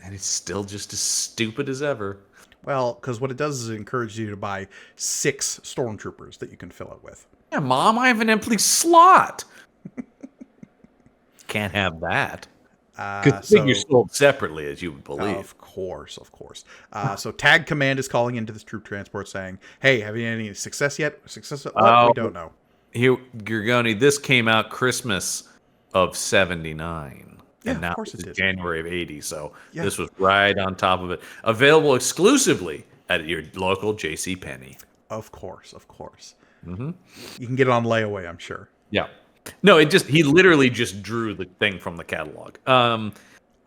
And it's still just as stupid as ever. Well, because what it does is it encourages you to buy 6 stormtroopers that you can fill it with. Yeah, Mom, I have an empty slot. Can't have that. Because figures sold separately, as you would believe. Of course. So Tag Command is calling into this troop transport saying, hey, have you had any success yet? Success at what? We don't know. Here, Gorgoni, this came out Christmas of 79. Yeah, and now of course it did. January of 80, so this was right on top of it. Available exclusively at your local JCPenney. Of course. Mm-hmm. You can get it on layaway, I'm sure. Yeah. No, he literally just drew the thing from the catalog.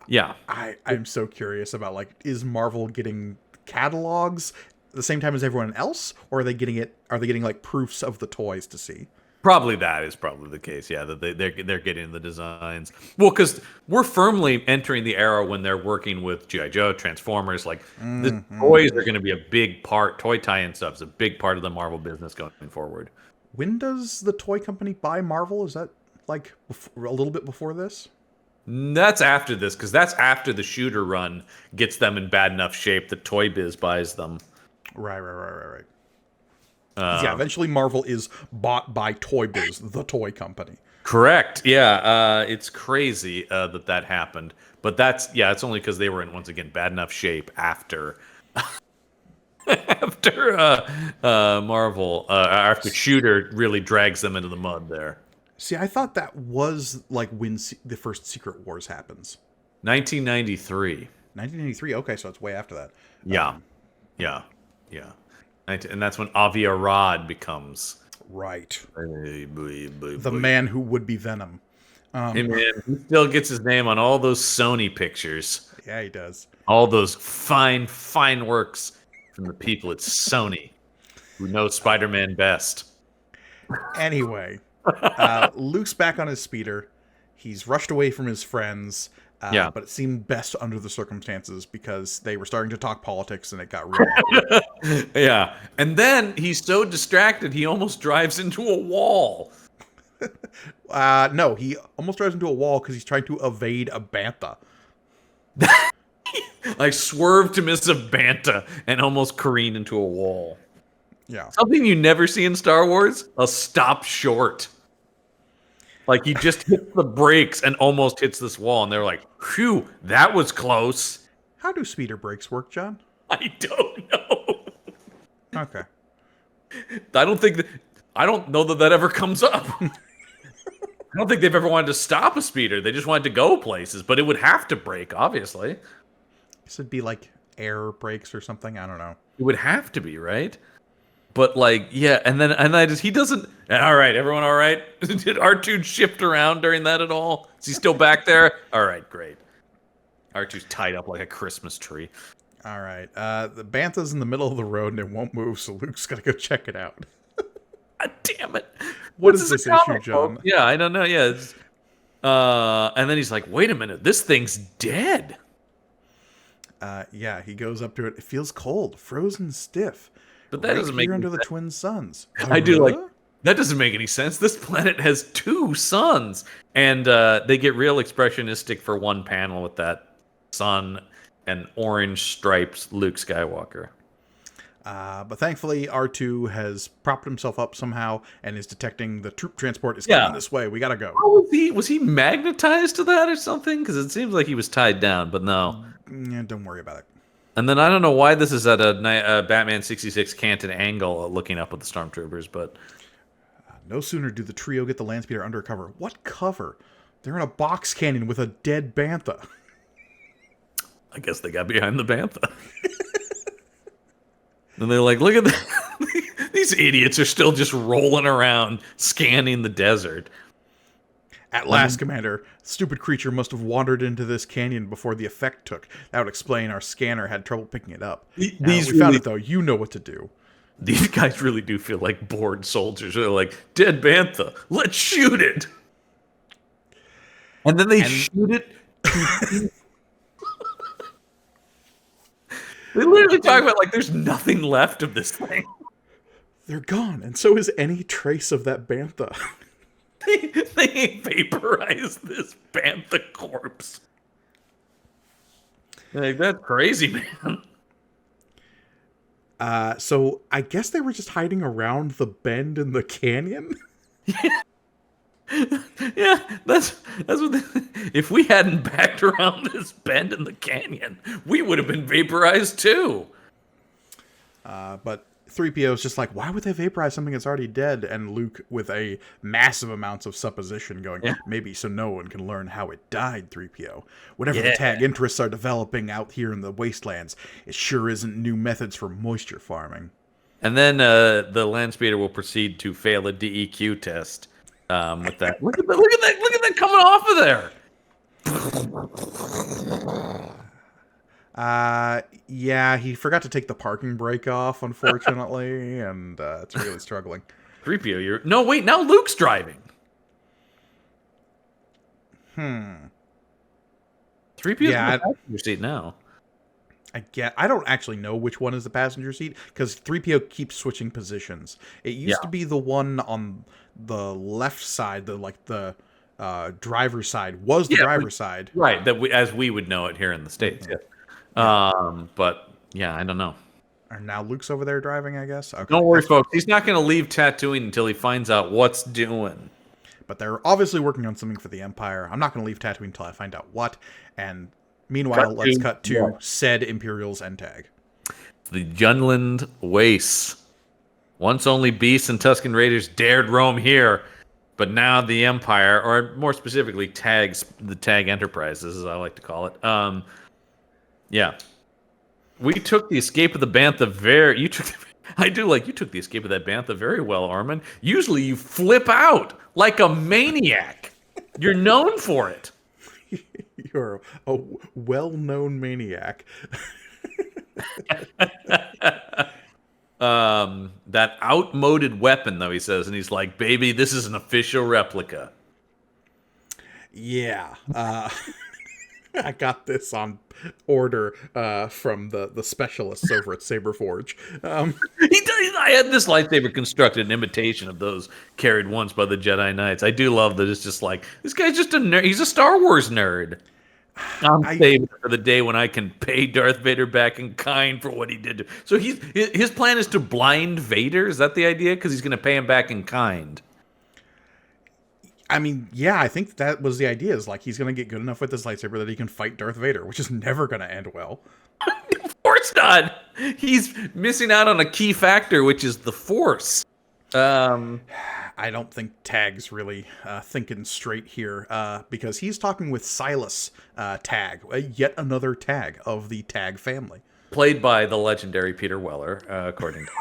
Yeah. I'm so curious about, like, is Marvel getting catalogs at the same time as everyone else, or are they getting like proofs of the toys to see? Probably that is probably the case. Yeah, that they're getting the designs. Well, because we're firmly entering the era when they're working with G.I. Joe, Transformers. Like the toys are going to be a big part. Toy tie-in stuff is a big part of the Marvel business going forward. When does the toy company buy Marvel? Is that like a little bit before this? That's after this, because that's after the Shooter run gets them in bad enough shape that Toy Biz buys them. Right. Yeah, eventually Marvel is bought by Toy Biz, the toy company. Correct. Yeah, it's crazy that happened, but it's only because they were in, once again, bad enough shape after Marvel after Shooter really drags them into the mud there. See, I thought that was like when the first Secret Wars happens. 1993. 1993. Okay, so it's way after that. Yeah. And that's when Avi Arad becomes the man who would be Venom. Hey man, he still gets his name on all those Sony pictures. Yeah, he does. All those fine works from the people at Sony who know Spider-Man best. Anyway, Luke's back on his speeder. He's rushed away from his friends. Yeah. But it seemed best under the circumstances because they were starting to talk politics and it got real awkward. Yeah. And then he's so distracted, he almost drives into a wall. No, he almost drives into a wall because he's trying to evade a bantha. Like swerved to miss a banta and almost careened into a wall. Yeah. Something you never see in Star Wars, a stop short. Like he just hits the brakes and almost hits this wall, and they're like, phew, that was close. How do speeder brakes work, John? I don't know. Okay. I don't know that ever comes up. I don't think they've ever wanted to stop a speeder. They just wanted to go places, but it would have to brake, obviously. This would be like air brakes or something. I don't know. It would have to be, right? But like, yeah, he doesn't. All right, everyone, all right? Did R2 shift around during that at all? Is he still back there? All right, great. R2's tied up like a Christmas tree. All right. The bantha's in the middle of the road and it won't move, so Luke's gotta go check it out. God damn it! What is this issue, John? Yeah, I don't know. Yeah, and then he's like, "Wait a minute, this thing's dead." Yeah, he goes up to it. It feels cold, frozen stiff. But that doesn't make here any under the sense. twin suns. I do like that. Doesn't make any sense. This planet has 2 suns, and they get real expressionistic for one panel with that sun and orange stripes. Luke Skywalker. But thankfully, R2 has propped himself up somehow and is detecting the troop transport is coming this way. We gotta go. Oh, was he magnetized to that or something? Because it seems like he was tied down, but no. Yeah, don't worry about it. And then I don't know why this is at a Batman 66 Canton angle looking up at the Stormtroopers, but... No sooner do the trio get the Landspeeder under cover. What cover? They're in a box canyon with a dead bantha. I guess they got behind the bantha. And they're like, look at that. These idiots are still just rolling around, scanning the desert. At last, Commander, stupid creature must have wandered into this canyon before the effect took. That would explain our scanner had trouble picking it up. We found it, though. You know what to do. These guys really do feel like bored soldiers. They're like, dead bantha, let's shoot it. And then they shoot it. They literally talk about like there's nothing left of this thing. They're gone, and so is any trace of that bantha. They vaporized this bantha corpse. Like, that's crazy, man. So I guess they were just hiding around the bend in the canyon. Yeah, that's what. If we hadn't backed around this bend in the canyon, we would have been vaporized too. But 3PO is just like, why would they vaporize something that's already dead? And Luke, with a massive amounts of supposition, going, maybe so no one can learn how it died, 3PO. Whatever the tag interests are developing out here in the wastelands, it sure isn't new methods for moisture farming. And then the Landspeeder will proceed to fail a DEQ test. With that, look at that coming off of there. Yeah, he forgot to take the parking brake off, unfortunately, and it's really struggling. 3PO, now Luke's driving. 3PO's in the passenger seat now. I don't actually know which one is the passenger seat, because 3PO keeps switching positions. It used to be the one on the left side, the driver's side, was the driver's side. Right, as we would know it here in the States. But, yeah, I don't know. And now Luke's over there driving, I guess? Okay. Don't worry, folks. He's not going to leave Tattooine until he finds out what's doing. But they're obviously working on something for the Empire. I'm not going to leave Tattooine until I find out what, and... Meanwhile, let's cut to said Imperial's end tag. The Junland Wastes. Once only beasts and Tusken Raiders dared roam here, but now the Empire, or more specifically, the Tag Enterprises, as I like to call it. We took the escape of the Bantha you took the escape of that Bantha very well, Armin. Usually you flip out like a maniac. You're known for it. You're a well-known maniac. That outmoded weapon, though, he says, and he's like, baby, this is an official replica. Yeah. I got this on order from the specialists over at Saberforge. He does. I had this lightsaber constructed in imitation of those carried once by the Jedi Knights. I do love that it's just like, this guy's just a nerd. He's a Star Wars nerd. I'm saving it for the day when I can pay Darth Vader back in kind for what he did. So his plan is to blind Vader? Is that the idea? Because he's going to pay him back in kind. I mean, yeah, I think that was the idea. Is like he's going to get good enough with this lightsaber that he can fight Darth Vader, which is never going to end well. Of course not. He's missing out on a key factor, which is the Force. I don't think Tag's really thinking straight here because he's talking with Silas Tag, yet another Tag of the Tag family. Played by the legendary Peter Weller, according to...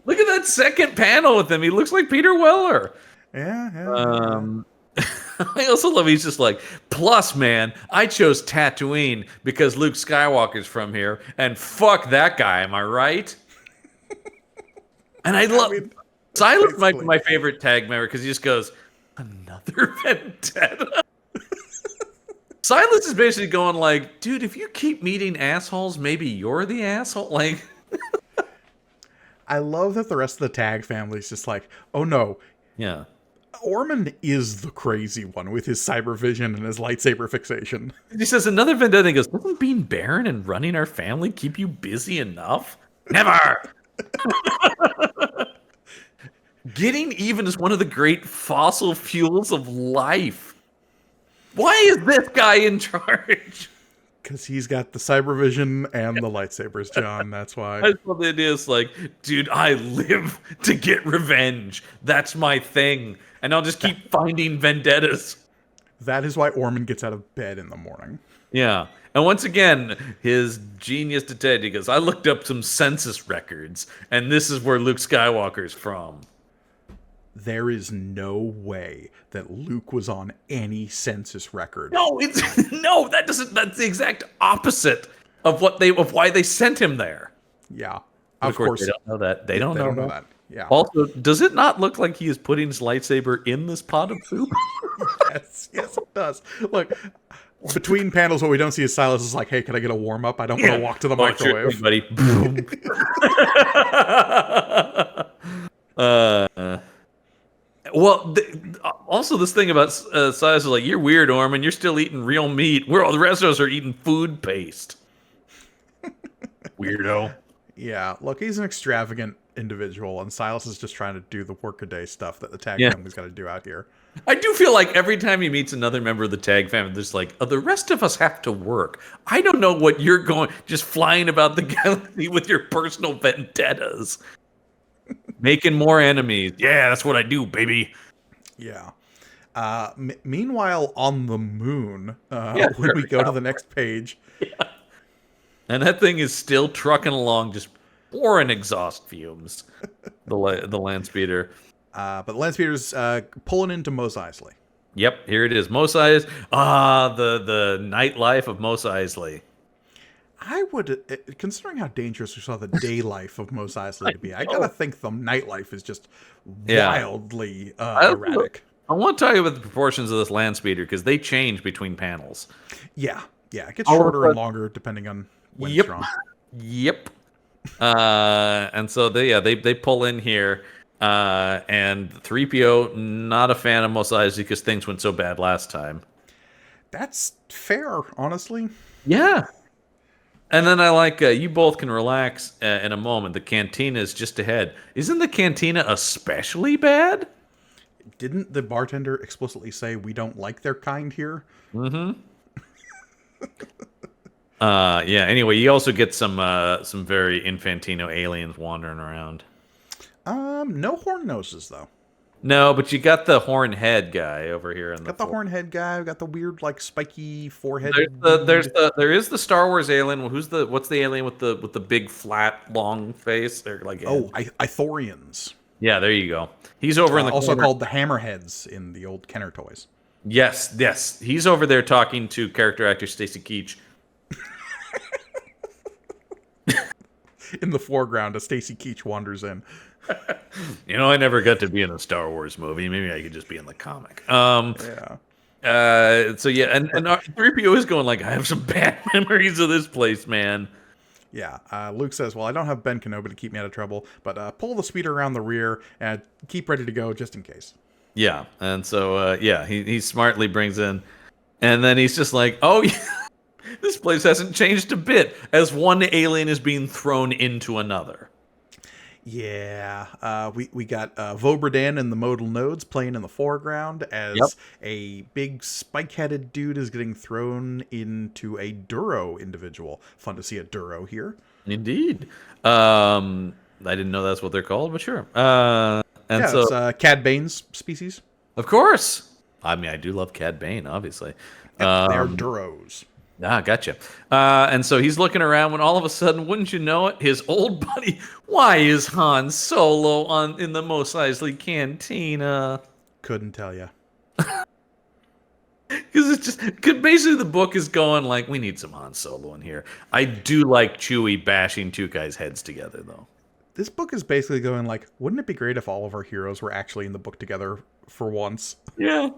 Look at that second panel with him. He looks like Peter Weller. Yeah. I also love he's just like, plus, man, I chose Tattooine because Luke Skywalker's from here, and fuck that guy, am I right? And I love... Silas might be my favorite Tag member because he just goes, another vendetta? Silas is basically going like, dude, if you keep meeting assholes, maybe you're the asshole? Like... I love that the rest of the Tag family is just like, oh no. Yeah. Ormond is the crazy one with his cyber vision and his lightsaber fixation. He says another vendetta. He goes, doesn't being barren and running our family keep you busy enough? Never! Getting even is one of the great fossil fuels of life. Why is this guy in charge? Because he's got the cyber vision and the lightsabers, John. That's why. I love the idea. It's like, dude, I live to get revenge. That's my thing. And I'll just keep finding vendettas. That is why Ormond gets out of bed in the morning. Yeah. And once again, his genius detective, he goes, I looked up some census records, and this is where Luke Skywalker's from. There is no way that Luke was on any census record. No, that's the exact opposite of why they sent him there. Yeah. Of course they don't know that. They don't know that. Yeah. Also, does it not look like he is putting his lightsaber in this pot of soup? Yes, it does. Look, between panels, what we don't see is Silas is like, hey, can I get a warm up? I don't want to walk to the microwave. Sure, buddy. Well, also this thing about Silas is like, you're weird, Orman. You're still eating real meat. Where all the rest of us are eating food paste. Weirdo. Yeah, look, he's an extravagant individual, and Silas is just trying to do the workaday stuff that the Tag family's got to do out here. I do feel like every time he meets another member of the Tag family, there's like, oh, the rest of us have to work. I don't know what you're going, just flying about the galaxy with your personal vendettas. Making more enemies. Yeah, that's what I do, baby. Yeah. Meanwhile, on the moon, when we go to the next page. Yeah. And that thing is still trucking along, just pouring exhaust fumes. the land speeder. But the land speeder's pulling into Mos Eisley. Yep, here it is. Mos Eisley. The nightlife of Mos Eisley. I would, considering how dangerous we saw the day life of Mos Eisley to be, I gotta think the nightlife is just wildly erratic. I want to tell you about the proportions of this land speeder because they change between panels. Yeah, it gets shorter and longer depending on when it's on. Yep. And so they pull in here, and 3PO not a fan of Mos Eisley because things went so bad last time. That's fair, honestly. Yeah. And then I like, you both can relax in a moment. The cantina is just ahead. Isn't the cantina especially bad? Didn't the bartender explicitly say we don't like their kind here? Mm-hmm. Yeah, anyway, you also get some very Infantino aliens wandering around. No horn noses, though. No, but you got the horn head guy over here. Got the horn head guy. We got the weird, like, spiky forehead. There is the Star Wars alien. What's the alien with the big flat long face? They're like Ithorians. Yeah, there you go. He's over in the also corner. called the Hammerheads in the old Kenner toys. Yes. He's over there talking to character actor Stacy Keach. In the foreground, a Stacy Keach wanders in. I never got to be in a Star Wars movie. Maybe I could just be in the comic. Yeah. So yeah, and 3PO is going like, I have some bad memories of this place, man. Yeah, Luke says, well, I don't have Ben Kenobi to keep me out of trouble, but pull the speeder around the rear and keep ready to go just in case. Yeah, and so yeah, he smartly brings in, and then he's just like, oh yeah, this place hasn't changed a bit as one alien is being thrown into another. Yeah, we got Vobredan and the modal nodes playing in the foreground as Yep. a big spike-headed dude is getting thrown into a Duro individual. Fun to see a Duro here. Indeed. I didn't know that's what they're called, but sure. And Yeah, so, it's Cad Bane's species. of course, I mean, I do love Cad Bane, obviously. Yep, they're Duros. Ah, gotcha. And so he's looking around when all of a sudden, wouldn't you know it, his old buddy, why is Han Solo in the Mos Eisley Cantina? Couldn't tell you. Because it's just, cause basically the book is going like, we need some Han Solo in here. I do like Chewie bashing two guys' heads together, though. This book is basically going like, wouldn't it be great if all of our heroes were actually in the book together for once? Yeah.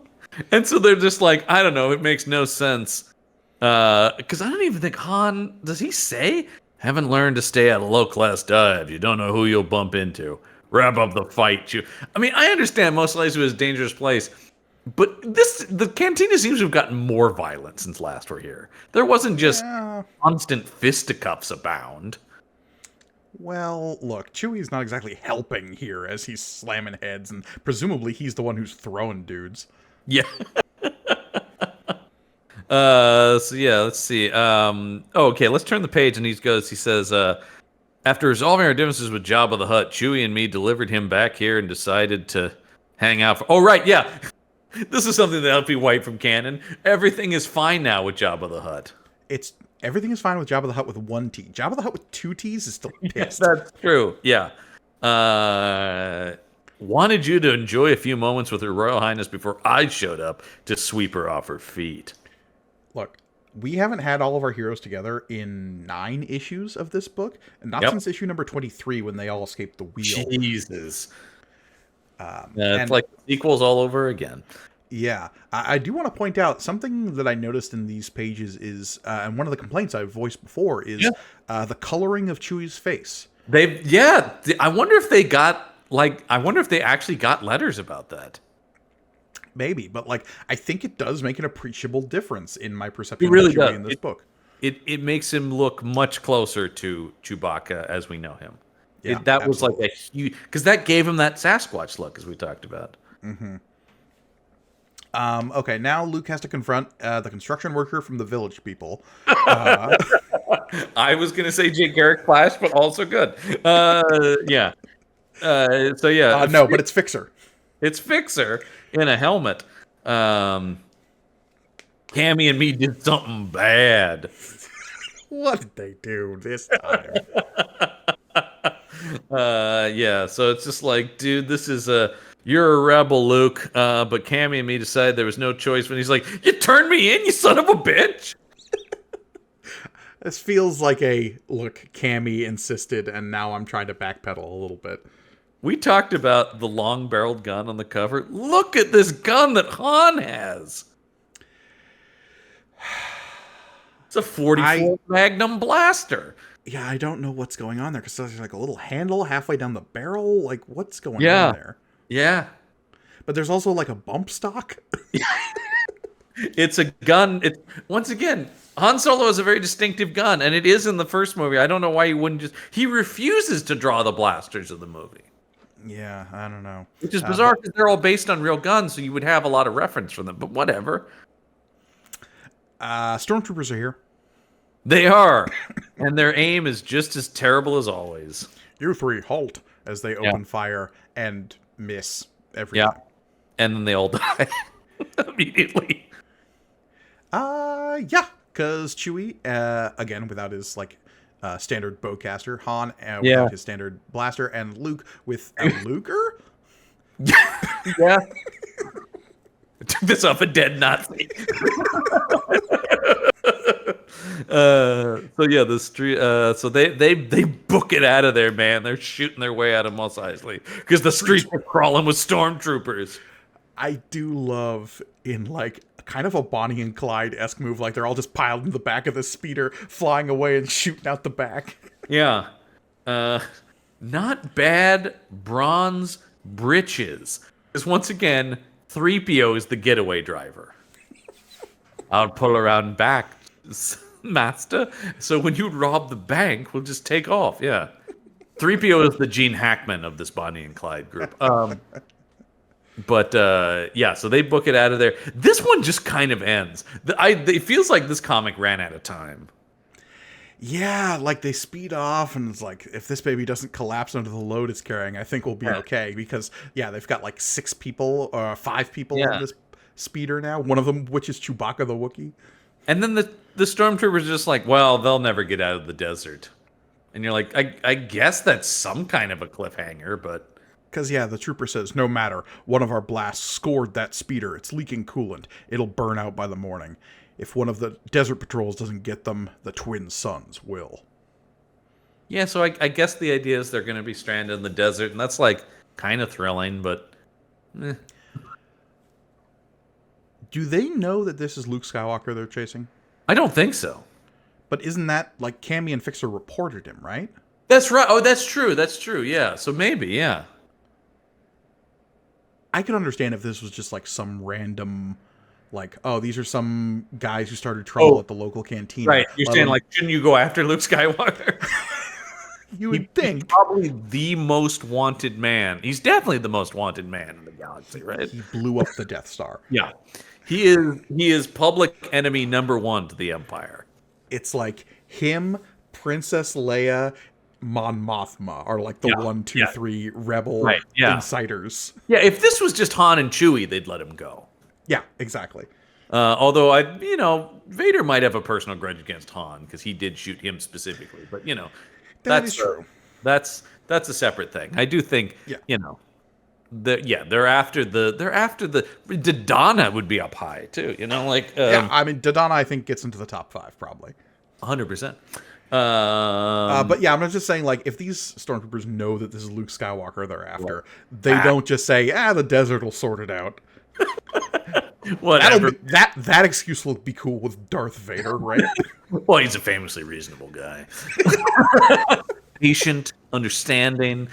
And so they're just like, I don't know, it makes no sense. Because I don't even think Han, does he say? Haven't learned to stay at a low-class dive. You don't know who you'll bump into. Wrap up the fight. I mean, I understand Mos Eisley is a dangerous place, but the cantina seems to have gotten more violent since last we're here. There wasn't just constant fisticuffs abound. Well, look, Chewie's not exactly helping here as he's slamming heads, and presumably he's the one who's throwing dudes. Yeah. So yeah, let's see. Okay, let's turn the page, and he says, after resolving our differences with Jabba the Hutt, Chewie and me delivered him back here and decided to hang out oh, right, yeah. This is something that L.P. White from canon. Everything is fine now with Jabba the Hutt. Everything is fine with Jabba the Hutt with one T. Jabba the Hutt with two T's is still pissed. Yes, that's true. Yeah. Wanted you to enjoy a few moments with Her Royal Highness before I showed up to sweep her off her feet. Look, we haven't had all of our heroes together in 9 issues of this book, and not since issue number 23 when they all escaped the wheel. Jesus. It's like sequels all over again. Yeah, I do want to point out something that I noticed in these pages is, and one of the complaints I've voiced before is the coloring of Chewie's face. I wonder if they got I wonder if they actually got letters about that. Maybe, but I think it does make an appreciable difference in my perception It really of Chewie does. in this book. It makes him look much closer to Chewbacca as we know him. Yeah, that was like a huge, because that gave him that Sasquatch look, as we talked about. Mm-hmm. Okay, now Luke has to confront the construction worker from the Village People. I was gonna say Jake Garrick Flash, but also good. Yeah. So yeah. No, but it's Fixer. It's Fixer in a helmet. Cammy and me did something bad. What did they do this time? Yeah, so it's just like, dude, this is you're a rebel, Luke. But Cammy and me decided there was no choice when he's like, you turned me in, you son of a bitch. This feels like look, Cammy insisted, and now I'm trying to backpedal a little bit. We talked about the long-barreled gun on the cover. Look at this gun that Han has. It's a 44 Magnum blaster. Yeah, I don't know what's going on there, because there's like a little handle halfway down the barrel. Like, what's going on there? Yeah. But there's also like a bump stock. It's a gun. Once again, Han Solo is a very distinctive gun, and it is in the first movie. I don't know why he wouldn't he refuses to draw the blasters of the movie. Yeah, I don't know. Which is bizarre because they're all based on real guns, so you would have a lot of reference from them, but whatever. Stormtroopers are here. They are. And their aim is just as terrible as always. You three, halt, as they open fire and miss everything. Yeah. And then they all die immediately. Yeah, because Chewie, again, without his, standard bowcaster, Han without his standard blaster, and Luke with a Luger? Yeah. I took this off a dead Nazi. So yeah, the street. So they book it out of there, man. They're shooting their way out of Mos Eisley because the streets are crawling with stormtroopers. I do love in kind of a Bonnie and Clyde-esque move. Like they're all just piled in the back of the speeder, flying away and shooting out the back. Yeah. Not bad bronze britches. Because once again, 3PO is the getaway driver. I'll pull around back, master. So when you rob the bank, we'll just take off. Yeah. 3PO is the Gene Hackman of this Bonnie and Clyde group. But yeah, so they book it out of there. This one just kind of ends. It feels like this comic ran out of time. Yeah, like they speed off, and it's like, if this baby doesn't collapse under the load it's carrying, I think we'll be okay. Because, yeah, they've got like 5 people on this speeder now. One of them, which is Chewbacca the Wookiee. And then the stormtroopers are just like, well, they'll never get out of the desert. And you're like, I guess that's some kind of a cliffhanger, but... Because, yeah, the trooper says, no matter, one of our blasts scored that speeder. It's leaking coolant. It'll burn out by the morning. If one of the desert patrols doesn't get them, the twin sons will. Yeah, so I guess the idea is they're going to be stranded in the desert, and that's, like, kind of thrilling, but... Do they know that this is Luke Skywalker they're chasing? I don't think so. But isn't that, like, Cammy and Fixer reported him, right? That's right. Oh, that's true, yeah. So maybe, yeah. I could understand if this was just, like, some random... Like, oh, these are some guys who started trouble at the local canteen. Right. You're saying, like, shouldn't you go after Luke Skywalker? You would think. He's probably the most wanted man. He's definitely the most wanted man in the galaxy, right? He blew up the Death Star. Yeah. He is public enemy number 1 to the Empire. It's like him, Princess Leia, Mon Mothma are like the 1, 2, 3 rebel insiders. Yeah, if this was just Han and Chewie, they'd let him go. Yeah, exactly. Although Vader might have a personal grudge against Han because he did shoot him specifically. But that's true. That's a separate thing. I do think they're after the Dodonna would be up high too. I mean Dodonna I think gets into the top 5 probably. 100%. But yeah, I'm just saying, like, if these stormtroopers know that this is Luke Skywalker they're after, they don't just say, the desert will sort it out. Whatever. That excuse will be cool with Darth Vader, right? Well, he's a famously reasonable guy. Patient, understanding,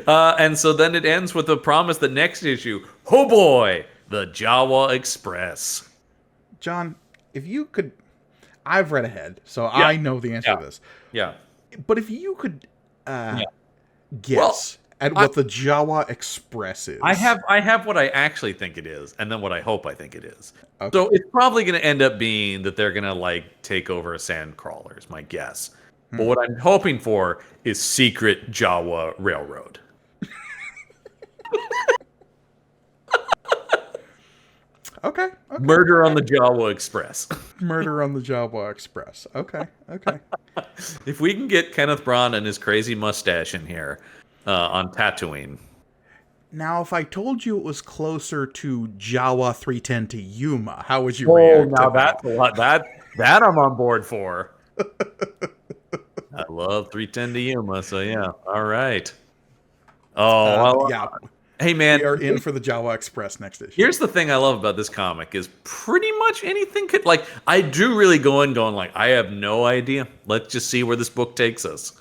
And so then it ends with a promise that next issue, oh boy, the Jawa Express. John, if you could... I've read ahead, so I know the answer to this. Yeah. But if you could guess... at what the Jawa Express is. I have what I actually think it is, and then what I hope I think it is. Okay. So it's probably going to end up being that they're going to like take over a sand crawler, is my guess. But what I'm hoping for is secret Jawa railroad. Okay. Murder on the Jawa Express. Murder on the Jawa Express. Okay. If we can get Kenneth Branagh and his crazy mustache in here on Tattooine. Now, if I told you it was closer to Jawa 310 to Yuma, how would you react? Now that's a lot. That I'm on board for. I love 310 to Yuma, so yeah. All right. Yeah. Hey, man. We are in for the Jawa Express next issue. Here's the thing I love about this comic is pretty much anything could... Like, I do really going like, I have no idea. Let's just see where this book takes us.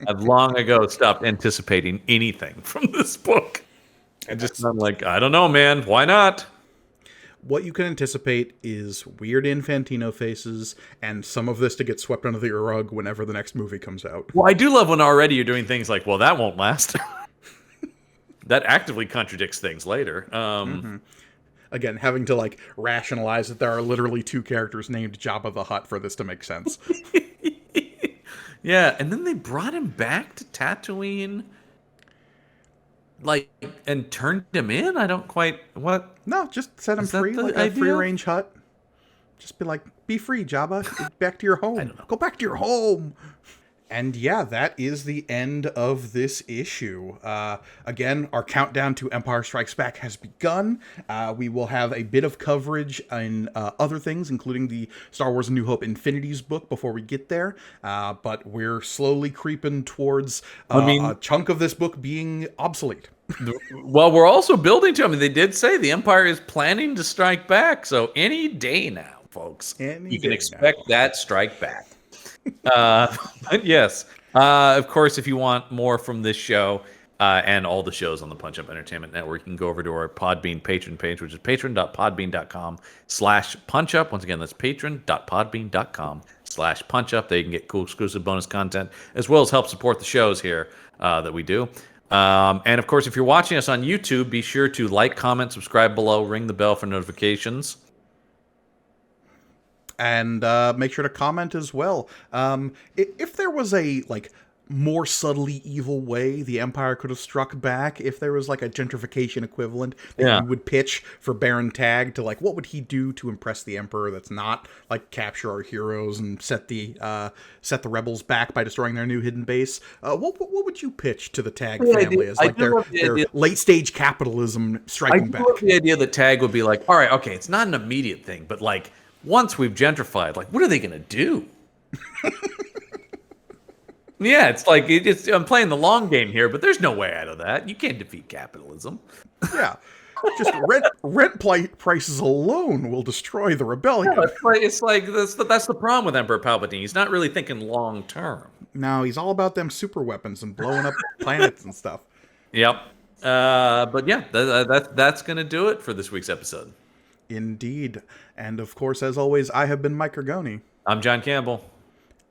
I've long ago stopped anticipating anything from this book. I'm like, I don't know, man. Why not? What you can anticipate is weird Infantino faces and some of this to get swept under the rug whenever the next movie comes out. Well, I do love when already you're doing things like, well, that won't last. That actively contradicts things later. Again, having to like rationalize that there are literally 2 characters named Jabba the Hutt for this to make sense. Yeah, and then they brought him back to Tatooine, like, and turned him in? I don't quite... What? No, just set him free, like a free-range hut. Just be like, be free, Jabba. Get back to your home. I don't know. Go back to your home. And yeah, that is the end of this issue. Again, our countdown to Empire Strikes Back has begun. We will have a bit of coverage in other things, including the Star Wars A New Hope Infinities book before we get there. But we're slowly creeping towards a chunk of this book being obsolete. Well, we're also building to. I mean, they did say the Empire is planning to strike back. So any day now, folks, Any you can day expect now. that strike back. But yes, of course, if you want more from this show and all the shows on the Punch Up Entertainment Network, you can go over to our Podbean patron page, which is patron.podbean.com/punchup. Once again, that's patron.podbean.com/punchup. There you can get cool exclusive bonus content as well as help support the shows here that we do. And of course, if you're watching us on YouTube, be sure to like, comment, subscribe below, ring the bell for notifications. And make sure to comment as well. If there was a more subtly evil way the Empire could have struck back, if there was like a gentrification equivalent that Yeah. you would pitch for Baron Tag to what would he do to impress the Emperor that's not capture our heroes and set the rebels back by destroying their new hidden base? What would you pitch to the Tag family as their late stage capitalism I striking do back? love the idea that Tag would be like, all right, okay, it's not an immediate thing, but once we've gentrified, what are they going to do? Yeah, it's I'm playing the long game here, but there's no way out of that. You can't defeat capitalism. Yeah. Just rent prices alone will destroy the rebellion. No, it's like that's the problem with Emperor Palpatine. He's not really thinking long term. No, he's all about them super weapons and blowing up planets and stuff. Yep. But yeah, that's gonna do it for this week's episode. Indeed. And of course, as always, I have been Mike Ergoni. I'm John Campbell.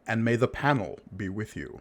And may the panel be with you.